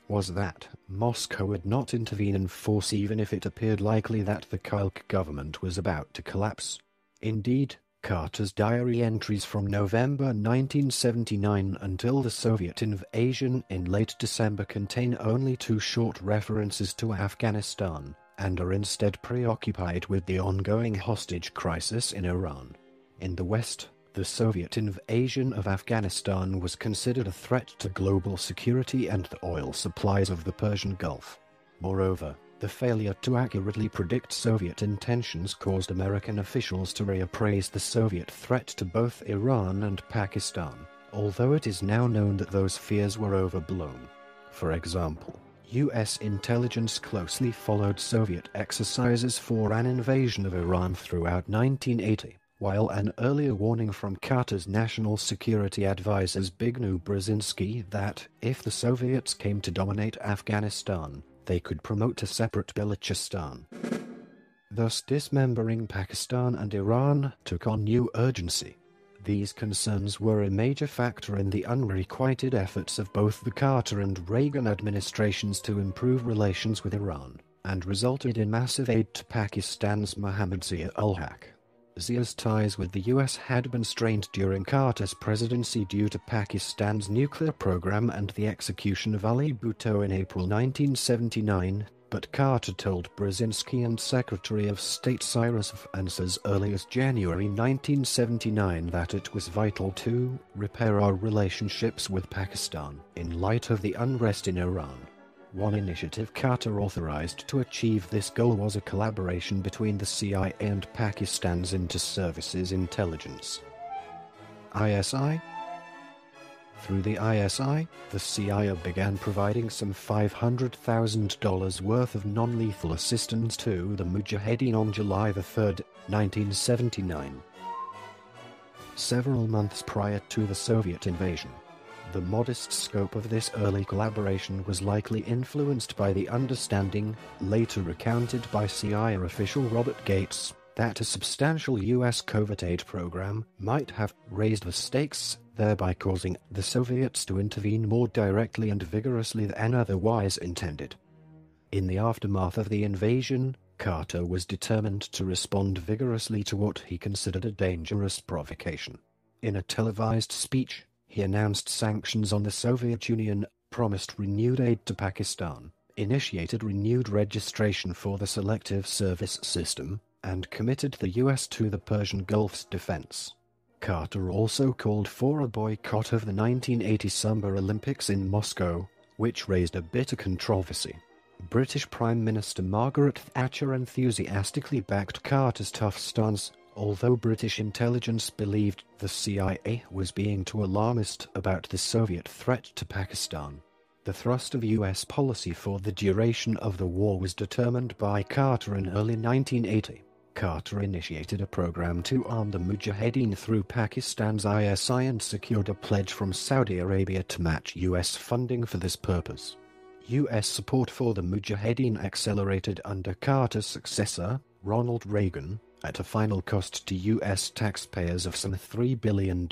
was that Moscow would not intervene in force even if it appeared likely that the Khalq government was about to collapse. Indeed, Carter's diary entries from November 1979 until the Soviet invasion in late December contain only 2 short references to Afghanistan, and are instead preoccupied with the ongoing hostage crisis in Iran. In the West, the Soviet invasion of Afghanistan was considered a threat to global security and the oil supplies of the Persian Gulf. Moreover, the failure to accurately predict Soviet intentions caused American officials to reappraise the Soviet threat to both Iran and Pakistan, although it is now known that those fears were overblown. For example, U.S. intelligence closely followed Soviet exercises for an invasion of Iran throughout 1980. While an earlier warning from Carter's national security advisor Zbigniew Brzezinski that, if the Soviets came to dominate Afghanistan, they could promote a separate Balochistan, thus dismembering Pakistan and Iran, took on new urgency. These concerns were a major factor in the unrequited efforts of both the Carter and Reagan administrations to improve relations with Iran, and resulted in massive aid to Pakistan's Mohammad Zia-ul-Haq. Zia's ties with the U.S. had been strained during Carter's presidency due to Pakistan's nuclear program and the execution of Ali Bhutto in April 1979. but Carter told Brzezinski and Secretary of State Cyrus Vance as early as January 1979 that it was vital to repair our relationships with Pakistan in light of the unrest in Iran. One initiative Carter authorized to achieve this goal was a collaboration between the CIA and Pakistan's Inter-Services Intelligence (ISI). Through the ISI, the CIA began providing some $500,000 worth of non-lethal assistance to the Mujahideen on July 3, 1979. Several months prior to the Soviet invasion, the modest scope of this early collaboration was likely influenced by the understanding, later recounted by CIA official Robert Gates, that a substantial U.S. covert aid program might have raised the stakes, thereby causing the Soviets to intervene more directly and vigorously than otherwise intended. In the aftermath of the invasion, Carter was determined to respond vigorously to what he considered a dangerous provocation. In a televised speech, he announced sanctions on the Soviet Union, promised renewed aid to Pakistan, initiated renewed registration for the Selective Service System, and committed the U.S. to the Persian Gulf's defense. Carter also called for a boycott of the 1980 Summer Olympics in Moscow, which raised a bitter controversy. British Prime Minister Margaret Thatcher enthusiastically backed Carter's tough stance, although British intelligence believed the CIA was being too alarmist about the Soviet threat to Pakistan. The thrust of U.S. policy for the duration of the war was determined by Carter in early 1980. Carter initiated a program to arm the Mujahideen through Pakistan's ISI and secured a pledge from Saudi Arabia to match U.S. funding for this purpose. U.S. support for the Mujahideen accelerated under Carter's successor, Ronald Reagan, at a final cost to U.S. taxpayers of some $3 billion.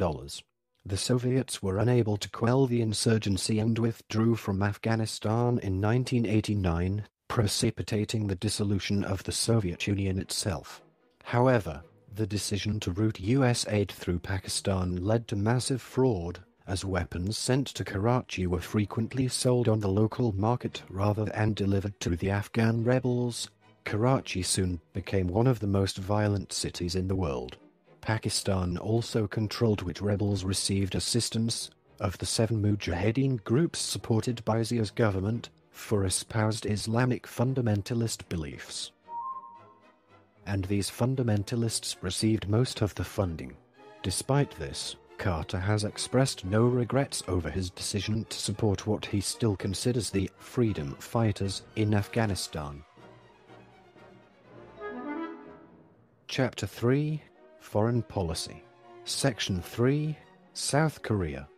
The Soviets were unable to quell the insurgency and withdrew from Afghanistan in 1989, precipitating the dissolution of the Soviet Union itself. However, the decision to route U.S. aid through Pakistan led to massive fraud, as weapons sent to Karachi were frequently sold on the local market rather than delivered to the Afghan rebels. Karachi soon became one of the most violent cities in the world. Pakistan also controlled which rebels received assistance. Of the 7 Mujahideen groups supported by Zia's government, 4 espoused Islamic fundamentalist beliefs, and these fundamentalists received most of the funding. Despite this, Carter has expressed no regrets over his decision to support what he still considers the freedom fighters in Afghanistan. Chapter 3, Foreign Policy. Section 3, South Korea.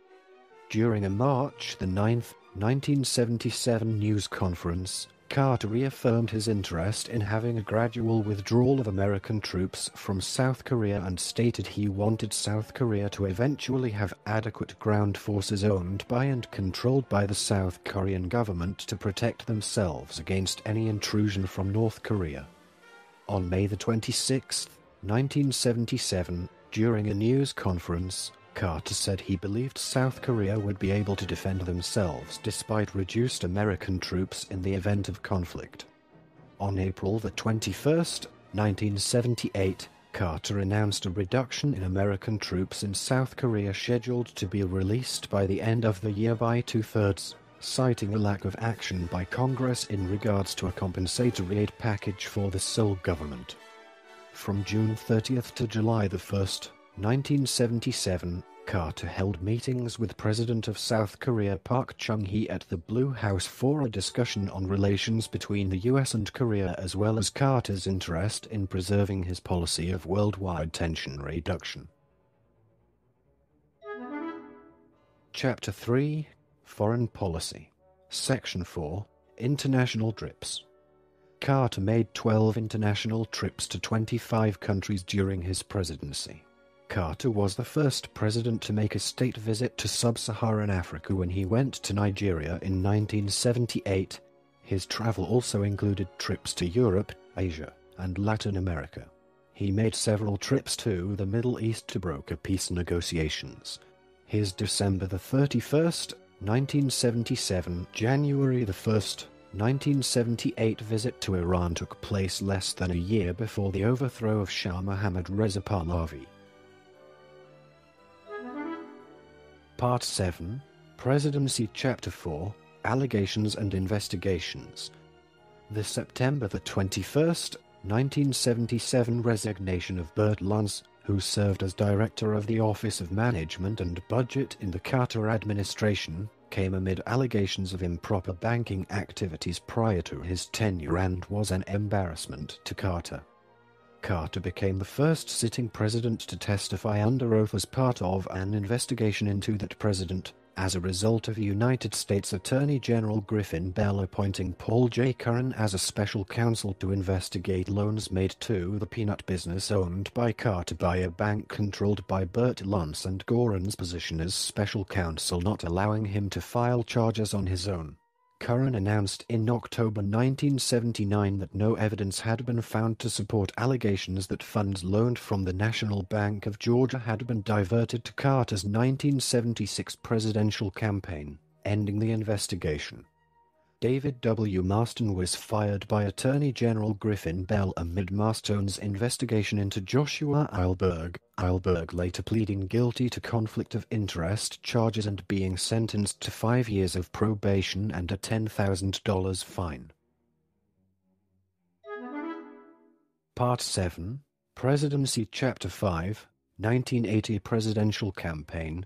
During a March 9, 1977 news conference, Carter reaffirmed his interest in having a gradual withdrawal of American troops from South Korea and stated he wanted South Korea to eventually have adequate ground forces owned by and controlled by the South Korean government to protect themselves against any intrusion from North Korea. On May 26, 1977, during a news conference, Carter said he believed South Korea would be able to defend themselves despite reduced American troops in the event of conflict. On April 21, 1978, Carter announced a reduction in American troops in South Korea scheduled to be released by the end of the year by 2/3, citing a lack of action by Congress in regards to a compensatory aid package for the Seoul government. From June 30 to July 1, 1977, Carter held meetings with President of South Korea Park Chung-hee at the Blue House for a discussion on relations between the U.S. and Korea, as well as Carter's interest in preserving his policy of worldwide tension reduction. Chapter 3, Foreign Policy. Section 4, International Trips. Carter made 12 international trips to 25 countries during his presidency. Carter was the first president to make a state visit to sub-Saharan Africa when he went to Nigeria in 1978. His travel also included trips to Europe, Asia, and Latin America. He made several trips to the Middle East to broker peace negotiations. His December 31, 1977, January 1, 1978 visit to Iran took place less than a year before the overthrow of Shah Mohammad Reza Pahlavi. Part 7, Presidency Chapter 4, Allegations and Investigations. The September 21st, 1977 resignation of Bert Luntz, who served as Director of the Office of Management and Budget in the Carter administration, came amid allegations of improper banking activities prior to his tenure and was an embarrassment to Carter. Carter became the first sitting president to testify under oath as part of an investigation into that president, as a result of United States Attorney General Griffin Bell appointing Paul J. Curran as a special counsel to investigate loans made to the peanut business owned by Carter by a bank controlled by Bert Luntz, and Curran's position as special counsel not allowing him to file charges on his own. Curran announced in October 1979 that no evidence had been found to support allegations that funds loaned from the National Bank of Georgia had been diverted to Carter's 1976 presidential campaign, ending the investigation. David W. Marston was fired by Attorney General Griffin Bell amid Marston's investigation into Joshua Eilberg, later pleading guilty to conflict of interest charges and being sentenced to 5 years of probation and a $10,000 fine. Part 7, Presidency Chapter 5, 1980 Presidential Campaign.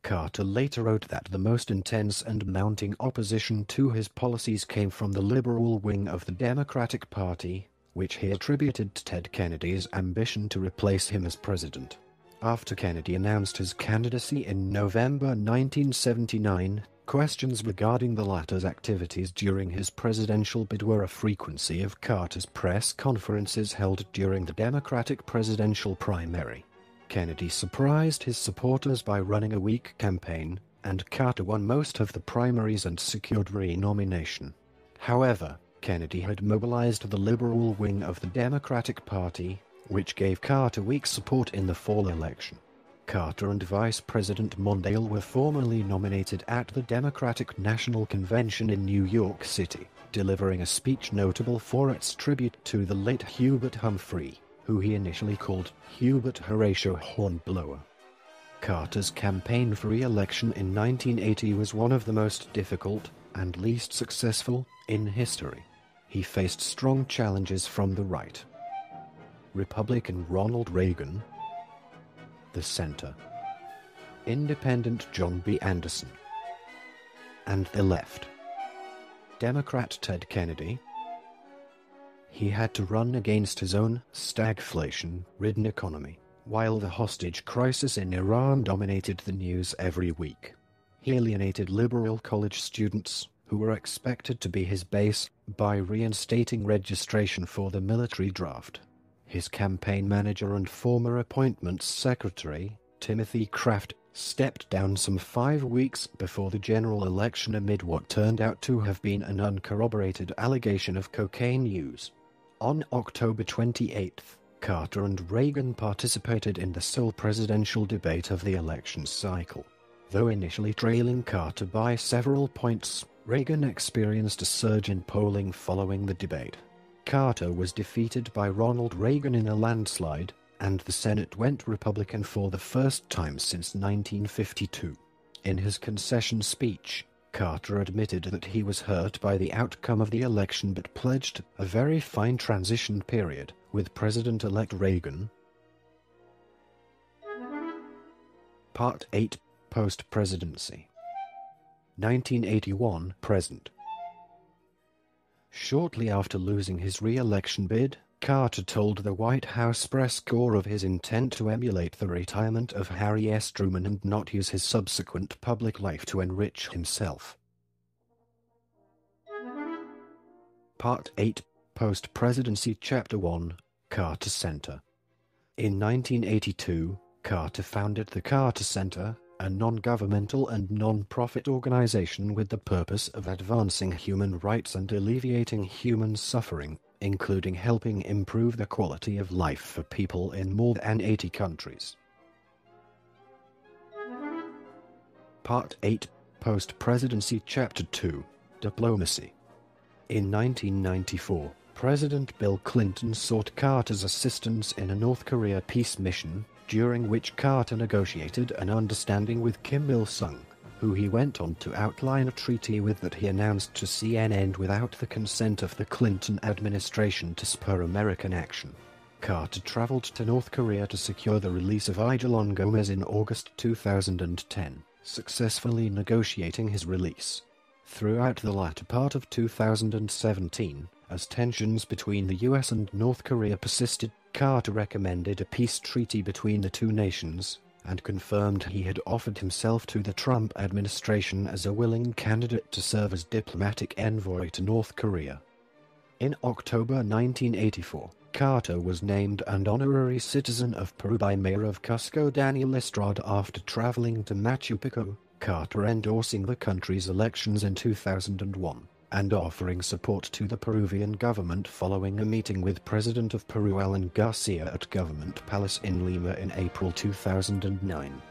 Carter later wrote that the most intense and mounting opposition to his policies came from the liberal wing of the Democratic Party, which he attributed to Ted Kennedy's ambition to replace him as president. After Kennedy announced his candidacy in November 1979, questions regarding the latter's activities during his presidential bid were a frequency of Carter's press conferences held during the Democratic presidential primary. Kennedy surprised his supporters by running a weak campaign, and Carter won most of the primaries and secured re-nomination. However, Kennedy had mobilized the liberal wing of the Democratic Party, which gave Carter weak support in the fall election. Carter and Vice President Mondale were formally nominated at the Democratic National Convention in New York City, delivering a speech notable for its tribute to the late Hubert Humphrey, who he initially called Hubert Horatio Hornblower. Carter's campaign for re-election in 1980 was one of the most difficult and least successful in history. He faced strong challenges from the right. Republican Ronald Reagan, the center, Independent John B. Anderson, and the left, Democrat Ted Kennedy. He had to run against his own stagflation-ridden economy, while the hostage crisis in Iran dominated the news every week. He alienated liberal college students, who were expected to be his base, by reinstating registration for the military draft. His campaign manager and former appointments secretary, Timothy Kraft, stepped down some 5 weeks before the general election amid what turned out to have been an uncorroborated allegation of cocaine use. On October 28, Carter and Reagan participated in the sole presidential debate of the election cycle. Though initially trailing Carter by several points, Reagan experienced a surge in polling following the debate. Carter was defeated by Ronald Reagan in a landslide, and the Senate went Republican for the first time since 1952. In his concession speech, Carter admitted that he was hurt by the outcome of the election but pledged a very fine transition period with President-elect Reagan. Part 8, Post-Presidency. 1981 present. Shortly after losing his re-election bid, Carter told the White House press corps of his intent to emulate the retirement of Harry S. Truman and not use his subsequent public life to enrich himself. Part 8, Post-Presidency Chapter 1, Carter Center. In 1982, Carter founded the Carter Center, a non-governmental and non-profit organization with the purpose of advancing human rights and alleviating human suffering, including helping improve the quality of life for people in more than 80 countries. Part 8, Post-Presidency Chapter 2, Diplomacy. In 1994, President Bill Clinton sought Carter's assistance in a North Korea peace mission, during which Carter negotiated an understanding with Kim Il-sung, who he went on to outline a treaty with that he announced to CNN without the consent of the Clinton administration to spur American action. Carter traveled to North Korea to secure the release of Idolon Gomez in August 2010, successfully negotiating his release. Throughout the latter part of 2017, as tensions between the US and North Korea persisted, Carter recommended a peace treaty between the two nations, and confirmed he had offered himself to the Trump administration as a willing candidate to serve as diplomatic envoy to North Korea. In October 1984, Carter was named an honorary citizen of Peru by Mayor of Cusco Daniel Estrada after traveling to Machu Picchu, Carter endorsing the country's elections in 2001, and offering support to the Peruvian government following a meeting with President of Peru Alan Garcia at Government Palace in Lima in April 2009.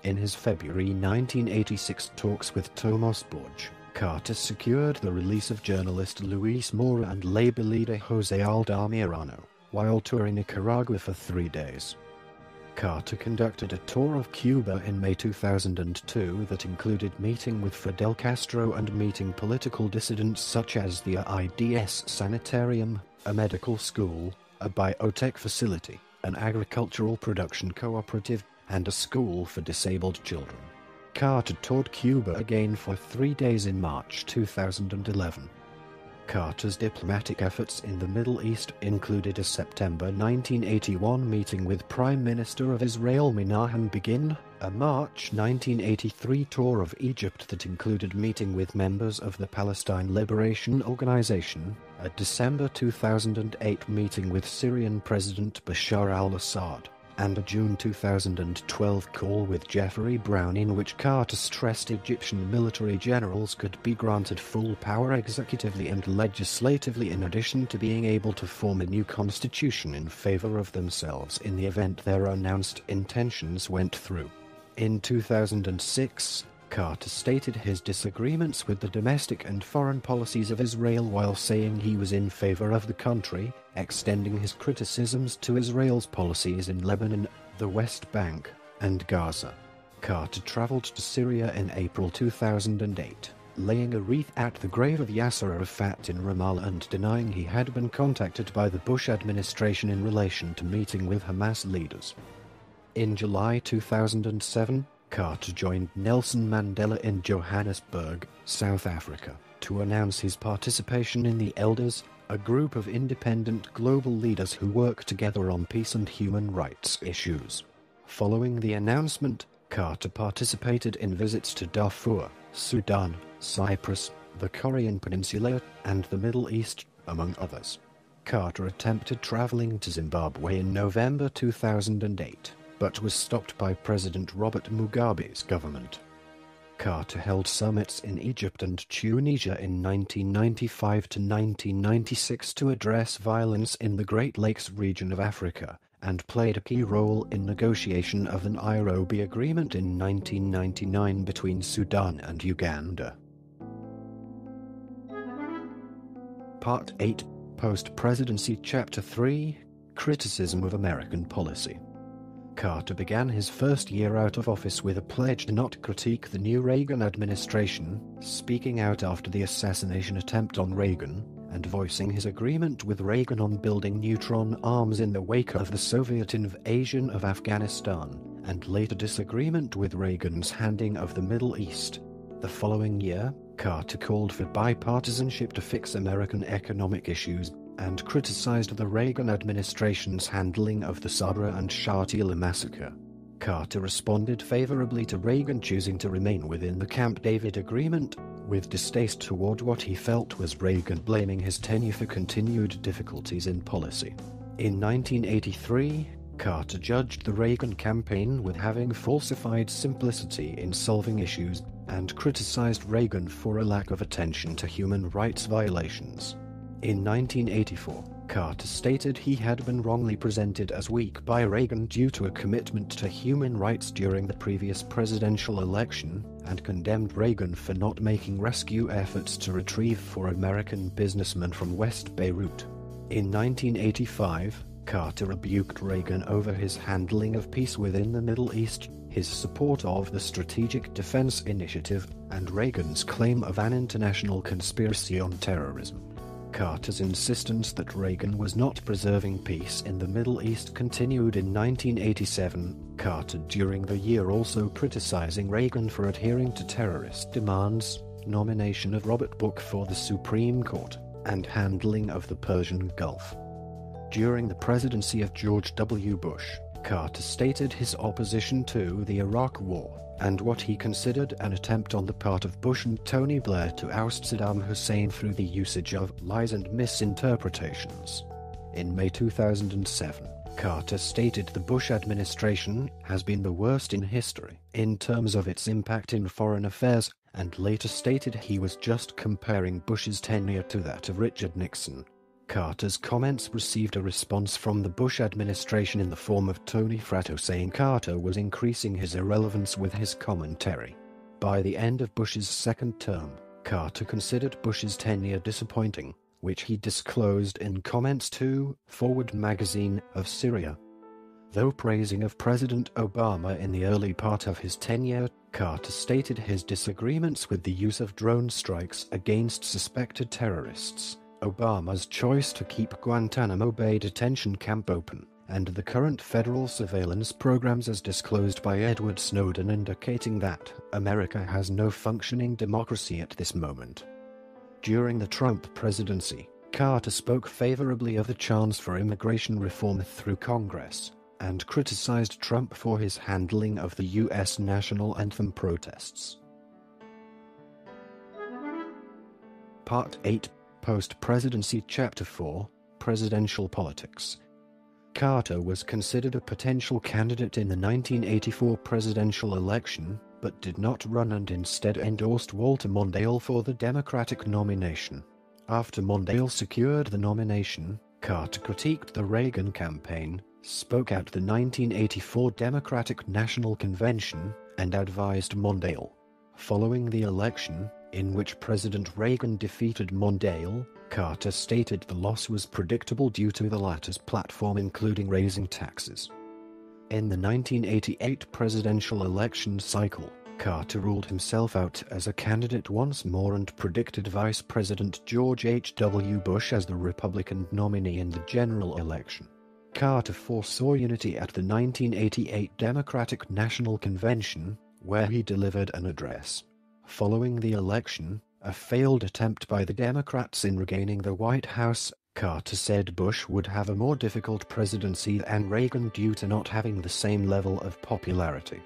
In his February 1986 talks with Tomás Borge, Carter secured the release of journalist Luis Mora and labor leader José Aldamirano, while touring Nicaragua for 3 days. Carter conducted a tour of Cuba in May 2002 that included meeting with Fidel Castro and meeting political dissidents such as the IDS Sanitarium, a medical school, a biotech facility, an agricultural production cooperative, and a school for disabled children. Carter toured Cuba again for 3 days in March 2011. Carter's diplomatic efforts in the Middle East included a September 1981 meeting with Prime Minister of Israel Menachem Begin, a March 1983 tour of Egypt that included meeting with members of the Palestine Liberation Organization, a December 2008 meeting with Syrian President Bashar al-Assad, and a June 2012 call with Jeffrey Brown in which Carter stressed Egyptian military generals could be granted full power executively and legislatively in addition to being able to form a new constitution in favor of themselves in the event their announced intentions went through. In 2006, Carter stated his disagreements with the domestic and foreign policies of Israel while saying he was in favor of the country, extending his criticisms to Israel's policies in Lebanon, the West Bank, and Gaza. Carter traveled to Syria in April 2008, laying a wreath at the grave of Yasser Arafat in Ramallah and denying he had been contacted by the Bush administration in relation to meeting with Hamas leaders. In July 2007, Carter joined Nelson Mandela in Johannesburg, South Africa, to announce his participation in the Elders, a group of independent global leaders who work together on peace and human rights issues. Following the announcement, Carter participated in visits to Darfur, Sudan, Cyprus, the Korean Peninsula, and the Middle East, among others. Carter attempted traveling to Zimbabwe in November 2008. But was stopped by President Robert Mugabe's government. Carter held summits in Egypt and Tunisia in 1995 to 1996 to address violence in the Great Lakes region of Africa, and played a key role in negotiation of the Nairobi Agreement in 1999 between Sudan and Uganda. Part 8, Post-Presidency Chapter 3, Criticism of American Policy. Carter began his first year out of office with a pledge to not critique the new Reagan administration, speaking out after the assassination attempt on Reagan, and voicing his agreement with Reagan on building neutron arms in the wake of the Soviet invasion of Afghanistan, and later disagreement with Reagan's handing of the Middle East. The following year, Carter called for bipartisanship to fix American economic issues, and criticized the Reagan administration's handling of the Sabra and Shatila massacre. Carter responded favorably to Reagan choosing to remain within the Camp David Agreement, with distaste toward what he felt was Reagan blaming his tenure for continued difficulties in policy. In 1983, Carter judged the Reagan campaign with having falsified simplicity in solving issues, and criticized Reagan for a lack of attention to human rights violations. In 1984, Carter stated he had been wrongly presented as weak by Reagan due to a commitment to human rights during the previous presidential election, and condemned Reagan for not making rescue efforts to retrieve 4 American businessmen from West Beirut. In 1985, Carter rebuked Reagan over his handling of peace within the Middle East, his support of the Strategic Defense Initiative, and Reagan's claim of an international conspiracy on terrorism. Carter's insistence that Reagan was not preserving peace in the Middle East continued in 1987, Carter during the year also criticizing Reagan for adhering to terrorist demands, nomination of Robert Buck for the Supreme Court, and handling of the Persian Gulf. During the presidency of George W. Bush, Carter stated his opposition to the Iraq War, and what he considered an attempt on the part of Bush and Tony Blair to oust Saddam Hussein through the usage of lies and misinterpretations. In May 2007, Carter stated the Bush administration has been the worst in history in terms of its impact in foreign affairs, and later stated he was just comparing Bush's tenure to that of Richard Nixon. Carter's comments received a response from the Bush administration in the form of Tony Fratto saying Carter was increasing his irrelevance with his commentary. By the end of Bush's second term, Carter considered Bush's tenure disappointing, which he disclosed in comments to Forward magazine of Syria. Though praising of President Obama in the early part of his tenure, Carter stated his disagreements with the use of drone strikes against suspected terrorists, Obama's choice to keep Guantanamo Bay detention camp open, and the current federal surveillance programs as disclosed by Edward Snowden, indicating that America has no functioning democracy at this moment. During the Trump presidency, Carter spoke favorably of the chance for immigration reform through Congress, and criticized Trump for his handling of the U.S. national anthem protests. Part 8, Post-Presidency Chapter 4, Presidential Politics. Carter was considered a potential candidate in the 1984 presidential election, but did not run and instead endorsed Walter Mondale for the Democratic nomination. After Mondale secured the nomination, Carter critiqued the Reagan campaign, spoke at the 1984 Democratic National Convention, and advised Mondale. Following the election, in which President Reagan defeated Mondale, Carter stated the loss was predictable due to the latter's platform including raising taxes. In the 1988 presidential election cycle, Carter ruled himself out as a candidate once more and predicted Vice President George H.W. Bush as the Republican nominee in the general election. Carter foresaw unity at the 1988 Democratic National Convention, where he delivered an address. Following the election, a failed attempt by the Democrats in regaining the White House, Carter said Bush would have a more difficult presidency than Reagan due to not having the same level of popularity.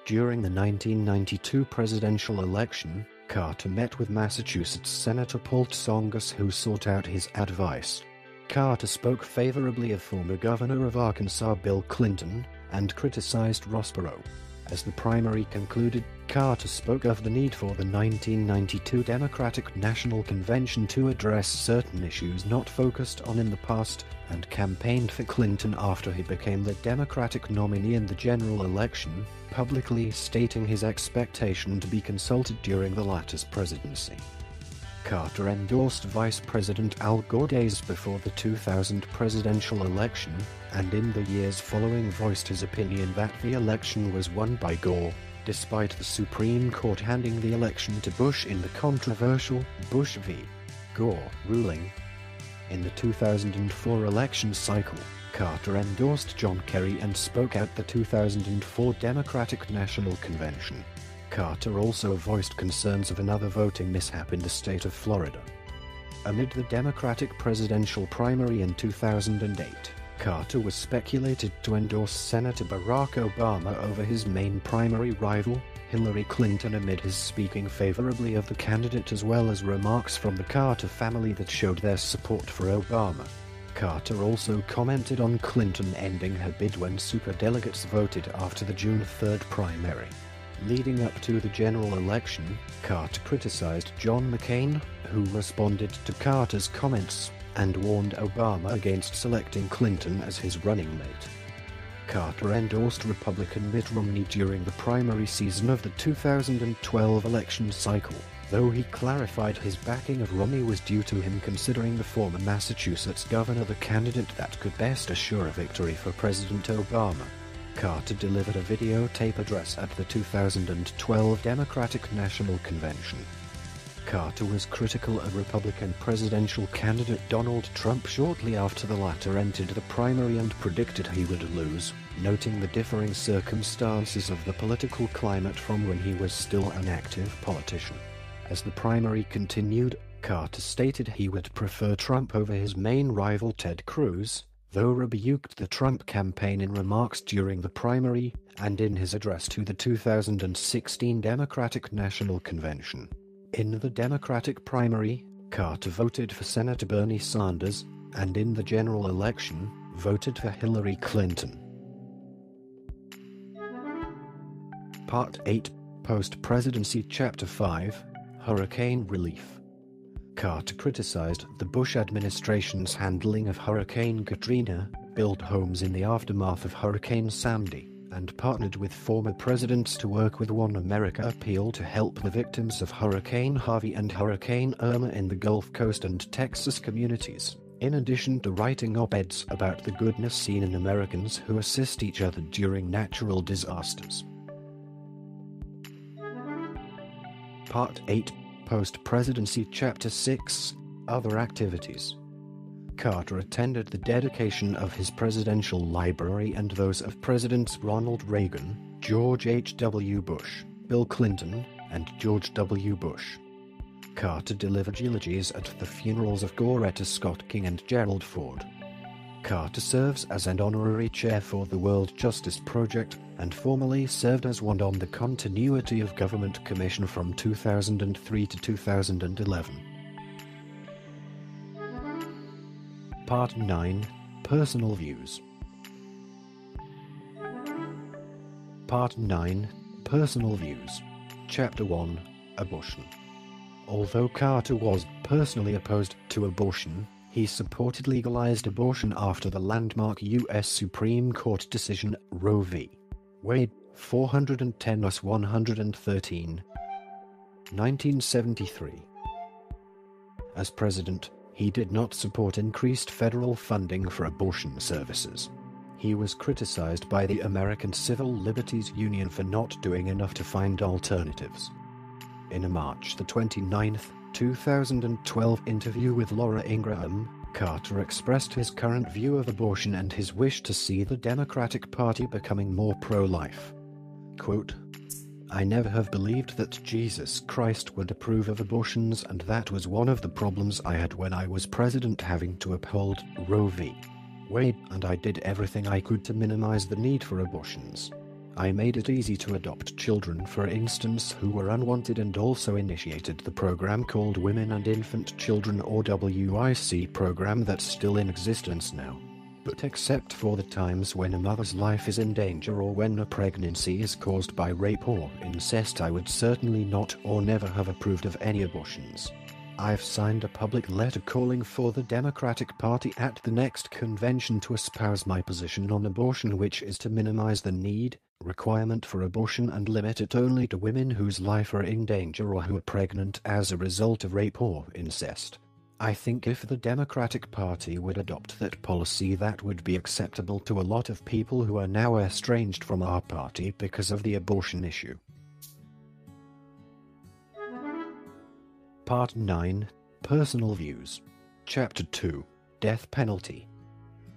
During the 1992 presidential election, Carter met with Massachusetts Senator Paul Tsongas, who sought out his advice. Carter spoke favorably of former governor of Arkansas Bill Clinton, and criticized Ross Perot. As the primary concluded, Carter spoke of the need for the 1992 Democratic National Convention to address certain issues not focused on in the past, and campaigned for Clinton after he became the Democratic nominee in the general election, publicly stating his expectation to be consulted during the latter's presidency. Carter endorsed Vice President Al Gore days before the 2000 presidential election, and in the years following voiced his opinion that the election was won by Gore, despite the Supreme Court handing the election to Bush in the controversial Bush v. Gore ruling. In the 2004 election cycle, Carter endorsed John Kerry and spoke at the 2004 Democratic National Convention. Carter also voiced concerns of another voting mishap in the state of Florida. Amid the Democratic presidential primary in 2008, Carter was speculated to endorse Senator Barack Obama over his main primary rival, Hillary Clinton, amid his speaking favorably of the candidate as well as remarks from the Carter family that showed their support for Obama. Carter also commented on Clinton ending her bid when superdelegates voted after the June 3rd primary. Leading up to the general election, Carter criticized John McCain, who responded to Carter's comments, and warned Obama against selecting Clinton as his running mate. Carter endorsed Republican Mitt Romney during the primary season of the 2012 election cycle, though he clarified his backing of Romney was due to him considering the former Massachusetts governor the candidate that could best assure a victory for President Obama. Carter delivered a videotape address at the 2012 Democratic National Convention. Carter was critical of Republican presidential candidate Donald Trump shortly after the latter entered the primary and predicted he would lose, noting the differing circumstances of the political climate from when he was still an active politician. As the primary continued, Carter stated he would prefer Trump over his main rival Ted Cruz, though rebuked the Trump campaign in remarks during the primary and in his address to the 2016 Democratic National Convention. In the Democratic primary, Carter voted for Senator Bernie Sanders, and in the general election, voted for Hillary Clinton. Part 8, Post-Presidency Chapter 5, Hurricane Relief. Carter criticized the Bush administration's handling of Hurricane Katrina, built homes in the aftermath of Hurricane Sandy, and partnered with former presidents to work with One America appeal to help the victims of Hurricane Harvey and Hurricane Irma in the Gulf Coast and Texas communities, in addition to writing op-eds about the goodness seen in Americans who assist each other during natural disasters. Part 8, Post-Presidency Chapter 6, Other Activities. Carter attended the dedication of his presidential library and those of Presidents Ronald Reagan, George H.W. Bush, Bill Clinton, and George W. Bush. Carter delivered eulogies at the funerals of Coretta Scott King and Gerald Ford. Carter serves as an honorary chair for the World Justice Project, and formerly served as one on the Continuity of Government Commission from 2003 to 2011. Part 9, Personal Views. Part 9, Personal Views. Chapter 1, Abortion. Although Carter was personally opposed to abortion, he supported legalized abortion after the landmark U.S. Supreme Court decision Roe v. Wade, 410 U.S. 113, 1973. As president, he did not support increased federal funding for abortion services. He was criticized by the American Civil Liberties Union for not doing enough to find alternatives. In a March 29, 2012 interview with Laura Ingraham, Carter expressed his current view of abortion and his wish to see the Democratic Party becoming more pro-life. Quote, "I never have believed that Jesus Christ would approve of abortions, and that was one of the problems I had when I was president, having to uphold Roe v. Wade, and I did everything I could to minimize the need for abortions. I made it easy to adopt children, for instance, who were unwanted, and also initiated the program called Women and Infant Children, or WIC program, that's still in existence now. But except for the times when a mother's life is in danger or when a pregnancy is caused by rape or incest, I would certainly not or never have approved of any abortions. I've signed a public letter calling for the Democratic Party at the next convention to espouse my position on abortion, which is to minimize the need, requirement for abortion and limit it only to women whose life are in danger or who are pregnant as a result of rape or incest. I think if the Democratic Party would adopt that policy, that would be acceptable to a lot of people who are now estranged from our party because of the abortion issue." Part 9, Personal Views. Chapter 2, Death Penalty.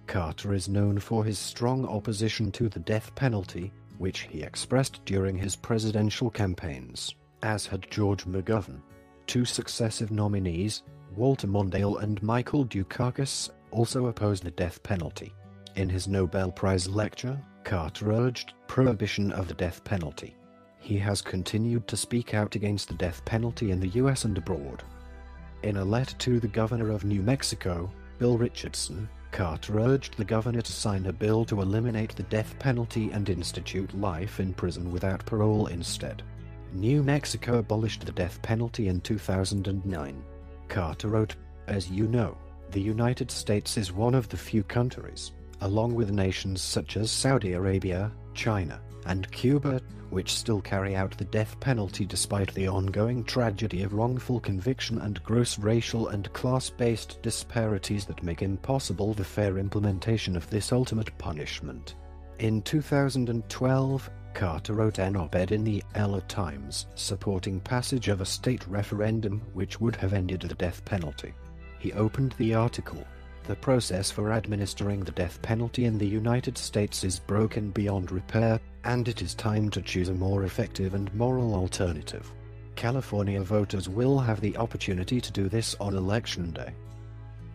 Carter is known for his strong opposition to the death penalty, which he expressed during his presidential campaigns, as had George McGovern. Two successive nominees, Walter Mondale and Michael Dukakis, also opposed the death penalty. In his Nobel Prize lecture, Carter urged prohibition of the death penalty. He has continued to speak out against the death penalty in the U.S. and abroad. In a letter to the governor of New Mexico, Bill Richardson, Carter urged the governor to sign a bill to eliminate the death penalty and institute life in prison without parole instead. New Mexico abolished the death penalty in 2009. Carter wrote, "As you know, The United States is one of the few countries, along with nations such as Saudi Arabia, China, and Cuba, which still carry out the death penalty despite the ongoing tragedy of wrongful conviction and gross racial and class-based disparities that make impossible the fair implementation of this ultimate punishment. In 2012, Carter wrote an op-ed in the LA Times supporting passage of a state referendum which would have ended the death penalty. He opened the article, "The process for administering the death penalty in the United States is broken beyond repair, and it is time to choose a more effective and moral alternative. California voters will have the opportunity to do this on Election Day."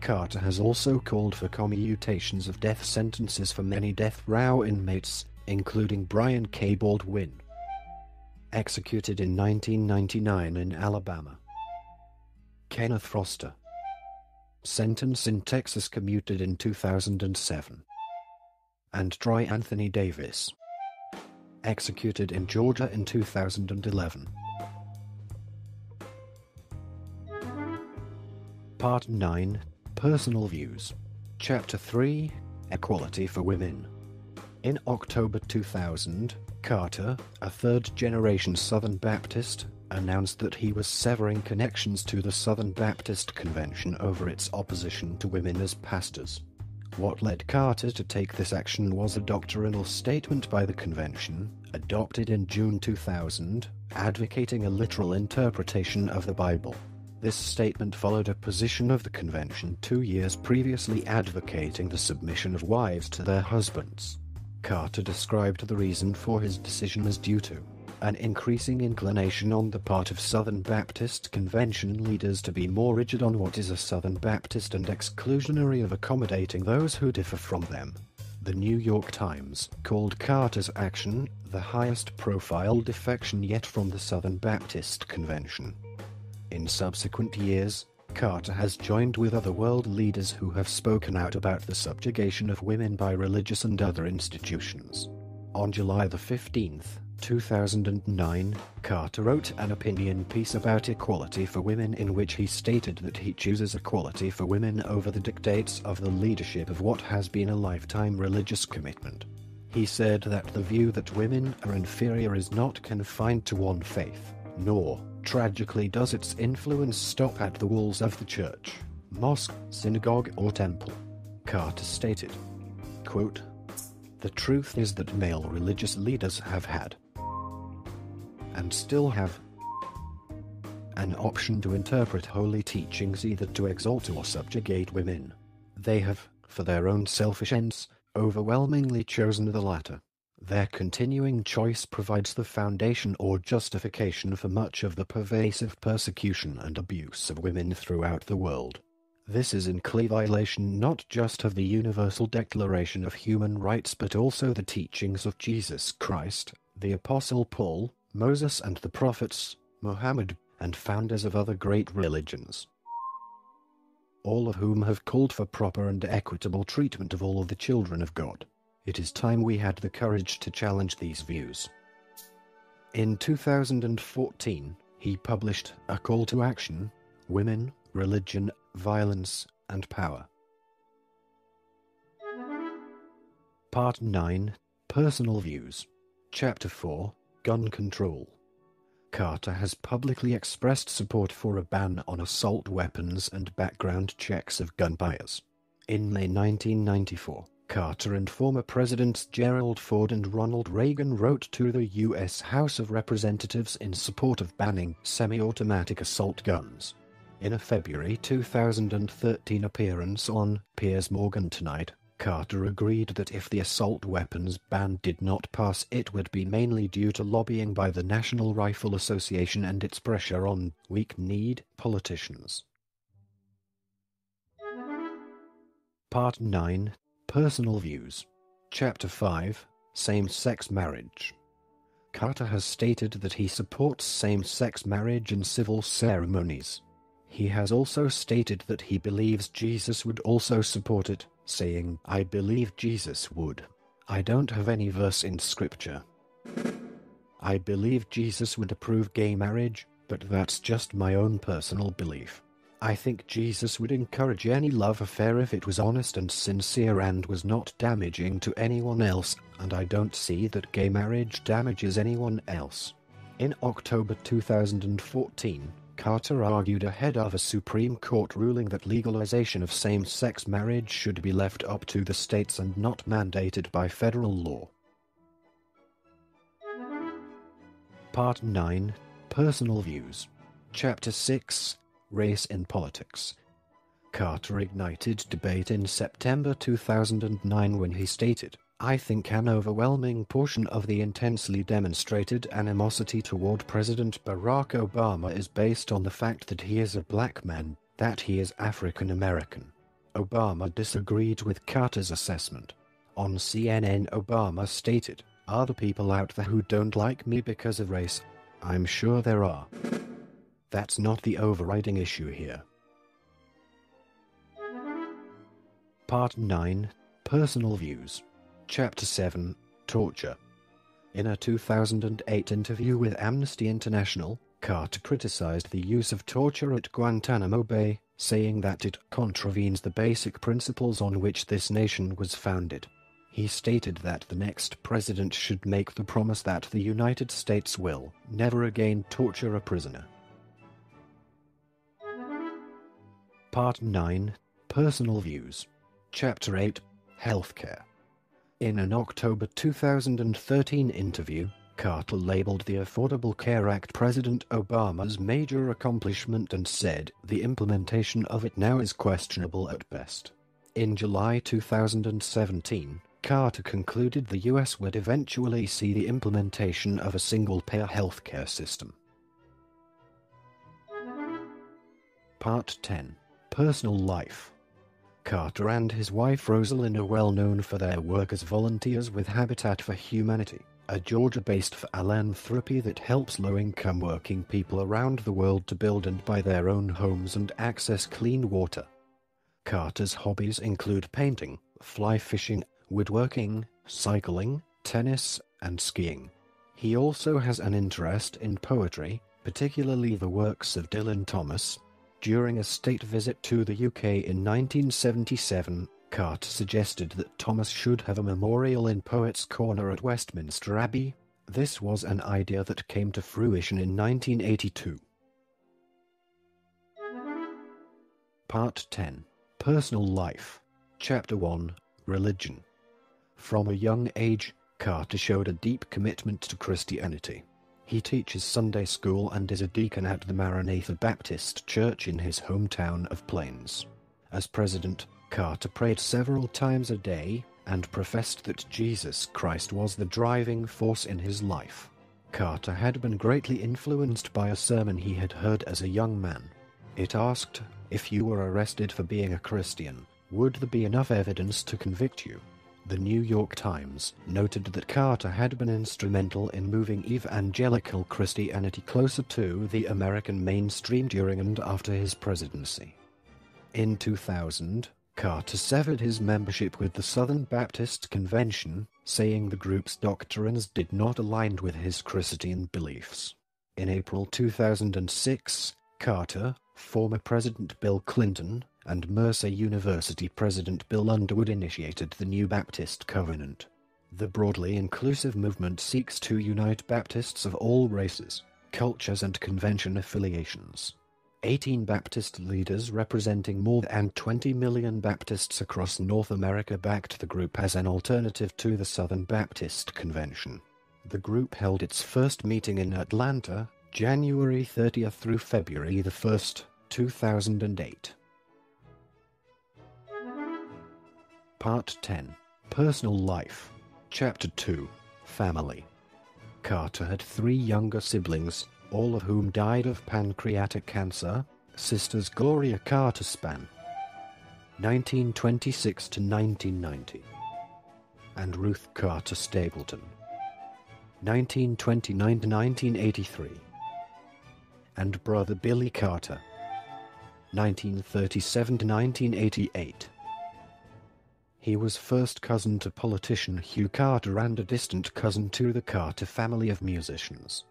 Carter has also called for commutations of death sentences for many death row inmates, including Brian K. Baldwin, executed in 1999 in Alabama. Kenneth Foster, sentence in Texas commuted in 2007. And Troy Anthony Davis, executed in Georgia in 2011. Part 9, Personal Views. Chapter 3, Equality for Women. In October 2000, Carter, a third-generation Southern Baptist, announced that he was severing connections to the Southern Baptist Convention over its opposition to women as pastors. What led Carter to take this action was a doctrinal statement by the convention, adopted in June 2000, advocating a literal interpretation of the Bible. This statement followed a position of the convention 2 years previously advocating the submission of wives to their husbands. Carter described the reason for his decision as due to an increasing inclination on the part of Southern Baptist Convention leaders to be more rigid on what is a Southern Baptist and exclusionary of accommodating those who differ from them. The New York Times called Carter's action the highest profile defection yet from the Southern Baptist Convention. In subsequent years, Carter has joined with other world leaders who have spoken out about the subjugation of women by religious and other institutions. On July 15, 2009, Carter wrote an opinion piece about equality for women in which he stated that he chooses equality for women over the dictates of the leadership of what has been a lifetime religious commitment. He said that the view that women are inferior is not confined to one faith, nor, tragically, does its influence stop at the walls of the church, mosque, synagogue, or temple. Carter stated, quote, "The truth is that male religious leaders have had, and still have, an option to interpret holy teachings either to exalt or subjugate women. They have, for their own selfish ends, overwhelmingly chosen the latter. Their continuing choice provides the foundation or justification for much of the pervasive persecution and abuse of women throughout the world. This is in clear violation not just of the Universal Declaration of Human Rights but also the teachings of Jesus Christ, the Apostle Paul, Moses and the prophets, Muhammad, and founders of other great religions, all of whom have called for proper and equitable treatment of all of the children of God. It is time we had the courage to challenge these views." In 2014, he published A Call to Action, Women, Religion, Violence, and Power. Part 9, Personal Views. Chapter 4, Gun Control. Carter has publicly expressed support for a ban on assault weapons and background checks of gun buyers. In May 1994, Carter and former Presidents Gerald Ford and Ronald Reagan wrote to the U.S. House of Representatives in support of banning semi-automatic assault guns. In a February 2013 appearance on Piers Morgan Tonight, Carter agreed that if the assault weapons ban did not pass, it would be mainly due to lobbying by the National Rifle Association and its pressure on weak-kneed politicians. Part 9, Personal Views. Chapter 5, Same-Sex Marriage. Carter has stated that he supports same-sex marriage and civil ceremonies. He has also stated that he believes Jesus would also support it, saying, "I believe Jesus would. I don't have any verse in Scripture. I believe Jesus would approve gay marriage, but that's just my own personal belief. I think Jesus would encourage any love affair if it was honest and sincere and was not damaging to anyone else, and I don't see that gay marriage damages anyone else. In October 2014, Carter argued ahead of a Supreme Court ruling that legalization of same-sex marriage should be left up to the states and not mandated by federal law. Part 9. Personal Views. Chapter 6. Race in Politics. Carter ignited debate in September 2009 when he stated, "I think an overwhelming portion of the intensely demonstrated animosity toward President Barack Obama is based on the fact that he is a black man, that he is African American." Obama disagreed with Carter's assessment. On CNN, Obama stated, "Are there people out there who don't like me because of race? I'm sure there are. That's not the overriding issue here." Part 9. Personal Views. Chapter 7. Torture. In a 2008 interview with Amnesty International, Carter criticized the use of torture at Guantanamo Bay, saying that it contravenes the basic principles on which this nation was founded. He stated that the next president should make the promise that the United States will never again torture a prisoner. Part 9. Personal Views. Chapter 8. Healthcare. In an October 2013 interview, Carter labeled the Affordable Care Act President Obama's major accomplishment and said the implementation of it now is questionable at best. In July 2017, Carter concluded the U.S. would eventually see the implementation of a single-payer healthcare system. Part 10. Personal Life. Carter and his wife Rosalind are well known for their work as volunteers with Habitat for Humanity, a Georgia-based philanthropy that helps low-income working people around the world to build and buy their own homes and access clean water. Carter's hobbies include painting, fly fishing, woodworking, cycling, tennis, and skiing. He also has an interest in poetry, particularly the works of Dylan Thomas. During a state visit to the UK in 1977, Carter suggested that Thomas should have a memorial in Poets' Corner at Westminster Abbey. This was an idea that came to fruition in 1982. Part 10. Personal Life. Chapter 1. Religion. From a young age, Carter showed a deep commitment to Christianity. He teaches Sunday school and is a deacon at the Maranatha Baptist Church in his hometown of Plains. As president, Carter prayed several times a day and professed that Jesus Christ was the driving force in his life. Carter had been greatly influenced by a sermon he had heard as a young man. It asked, "If you were arrested for being a Christian, would there be enough evidence to convict you?" The New York Times noted that Carter had been instrumental in moving evangelical Christianity closer to the American mainstream during and after his presidency. In 2000, Carter severed his membership with the Southern Baptist Convention, saying the group's doctrines did not align with his Christian beliefs. In April 2006, Carter, former President Bill Clinton, and Mercer University President Bill Underwood initiated the New Baptist Covenant. The broadly inclusive movement seeks to unite Baptists of all races, cultures and convention affiliations. 18 Baptist leaders representing more than 20 million Baptists across North America backed the group as an alternative to the Southern Baptist Convention. The group held its first meeting in Atlanta, January 30th through February 1st, 2008. Part 10. Personal Life. Chapter 2. Family. Carter had 3 younger siblings, all of whom died of pancreatic cancer. Sisters Gloria Carter span 1926 to 1990, and Ruth Carter Stapleton 1929 to 1983, and brother Billy Carter 1937 to 1988. He was first cousin to politician Hugh Carter and a distant cousin to the Carter family of musicians.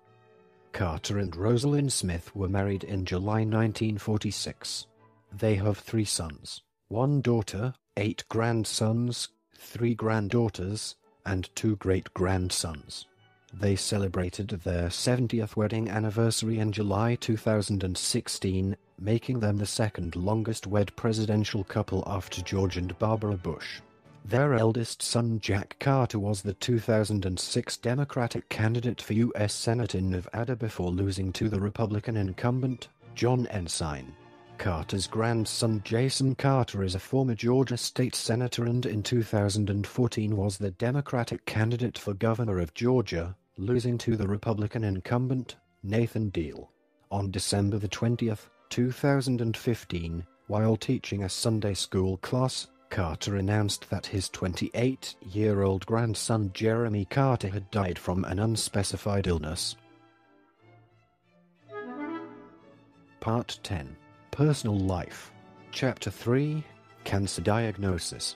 Carter and Rosalind Smith were married in July 1946. They have 3 sons, 1 daughter, 8 grandsons, 3 granddaughters, and 2 great-grandsons. They celebrated their 70th wedding anniversary in July 2016, making them the second longest-wed presidential couple after George and Barbara Bush. Their eldest son Jack Carter was the 2006 Democratic candidate for U.S. Senate in Nevada before losing to the Republican incumbent, John Ensign. Carter's grandson Jason Carter is a former Georgia state senator and in 2014 was the Democratic candidate for governor of Georgia, losing to the Republican incumbent, Nathan Deal. On December 20, 2015, while teaching a Sunday school class, Carter announced that his 28-year-old grandson Jeremy Carter had died from an unspecified illness. Part 10. Personal Life. Chapter 3. Cancer Diagnosis.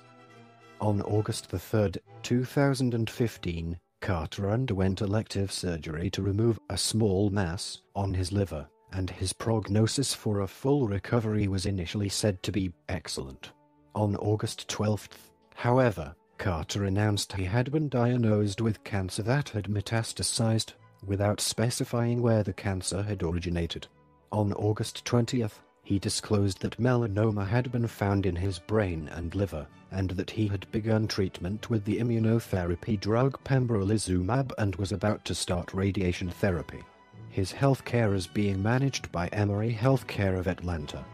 On August 3, 2015, Carter underwent elective surgery to remove a small mass on his liver, and his prognosis for a full recovery was initially said to be excellent. On August 12, however, Carter announced he had been diagnosed with cancer that had metastasized, without specifying where the cancer had originated. On August 20, he disclosed that melanoma had been found in his brain and liver, and that he had begun treatment with the immunotherapy drug pembrolizumab and was about to start radiation therapy. His health care is being managed by Emory Healthcare of Atlanta.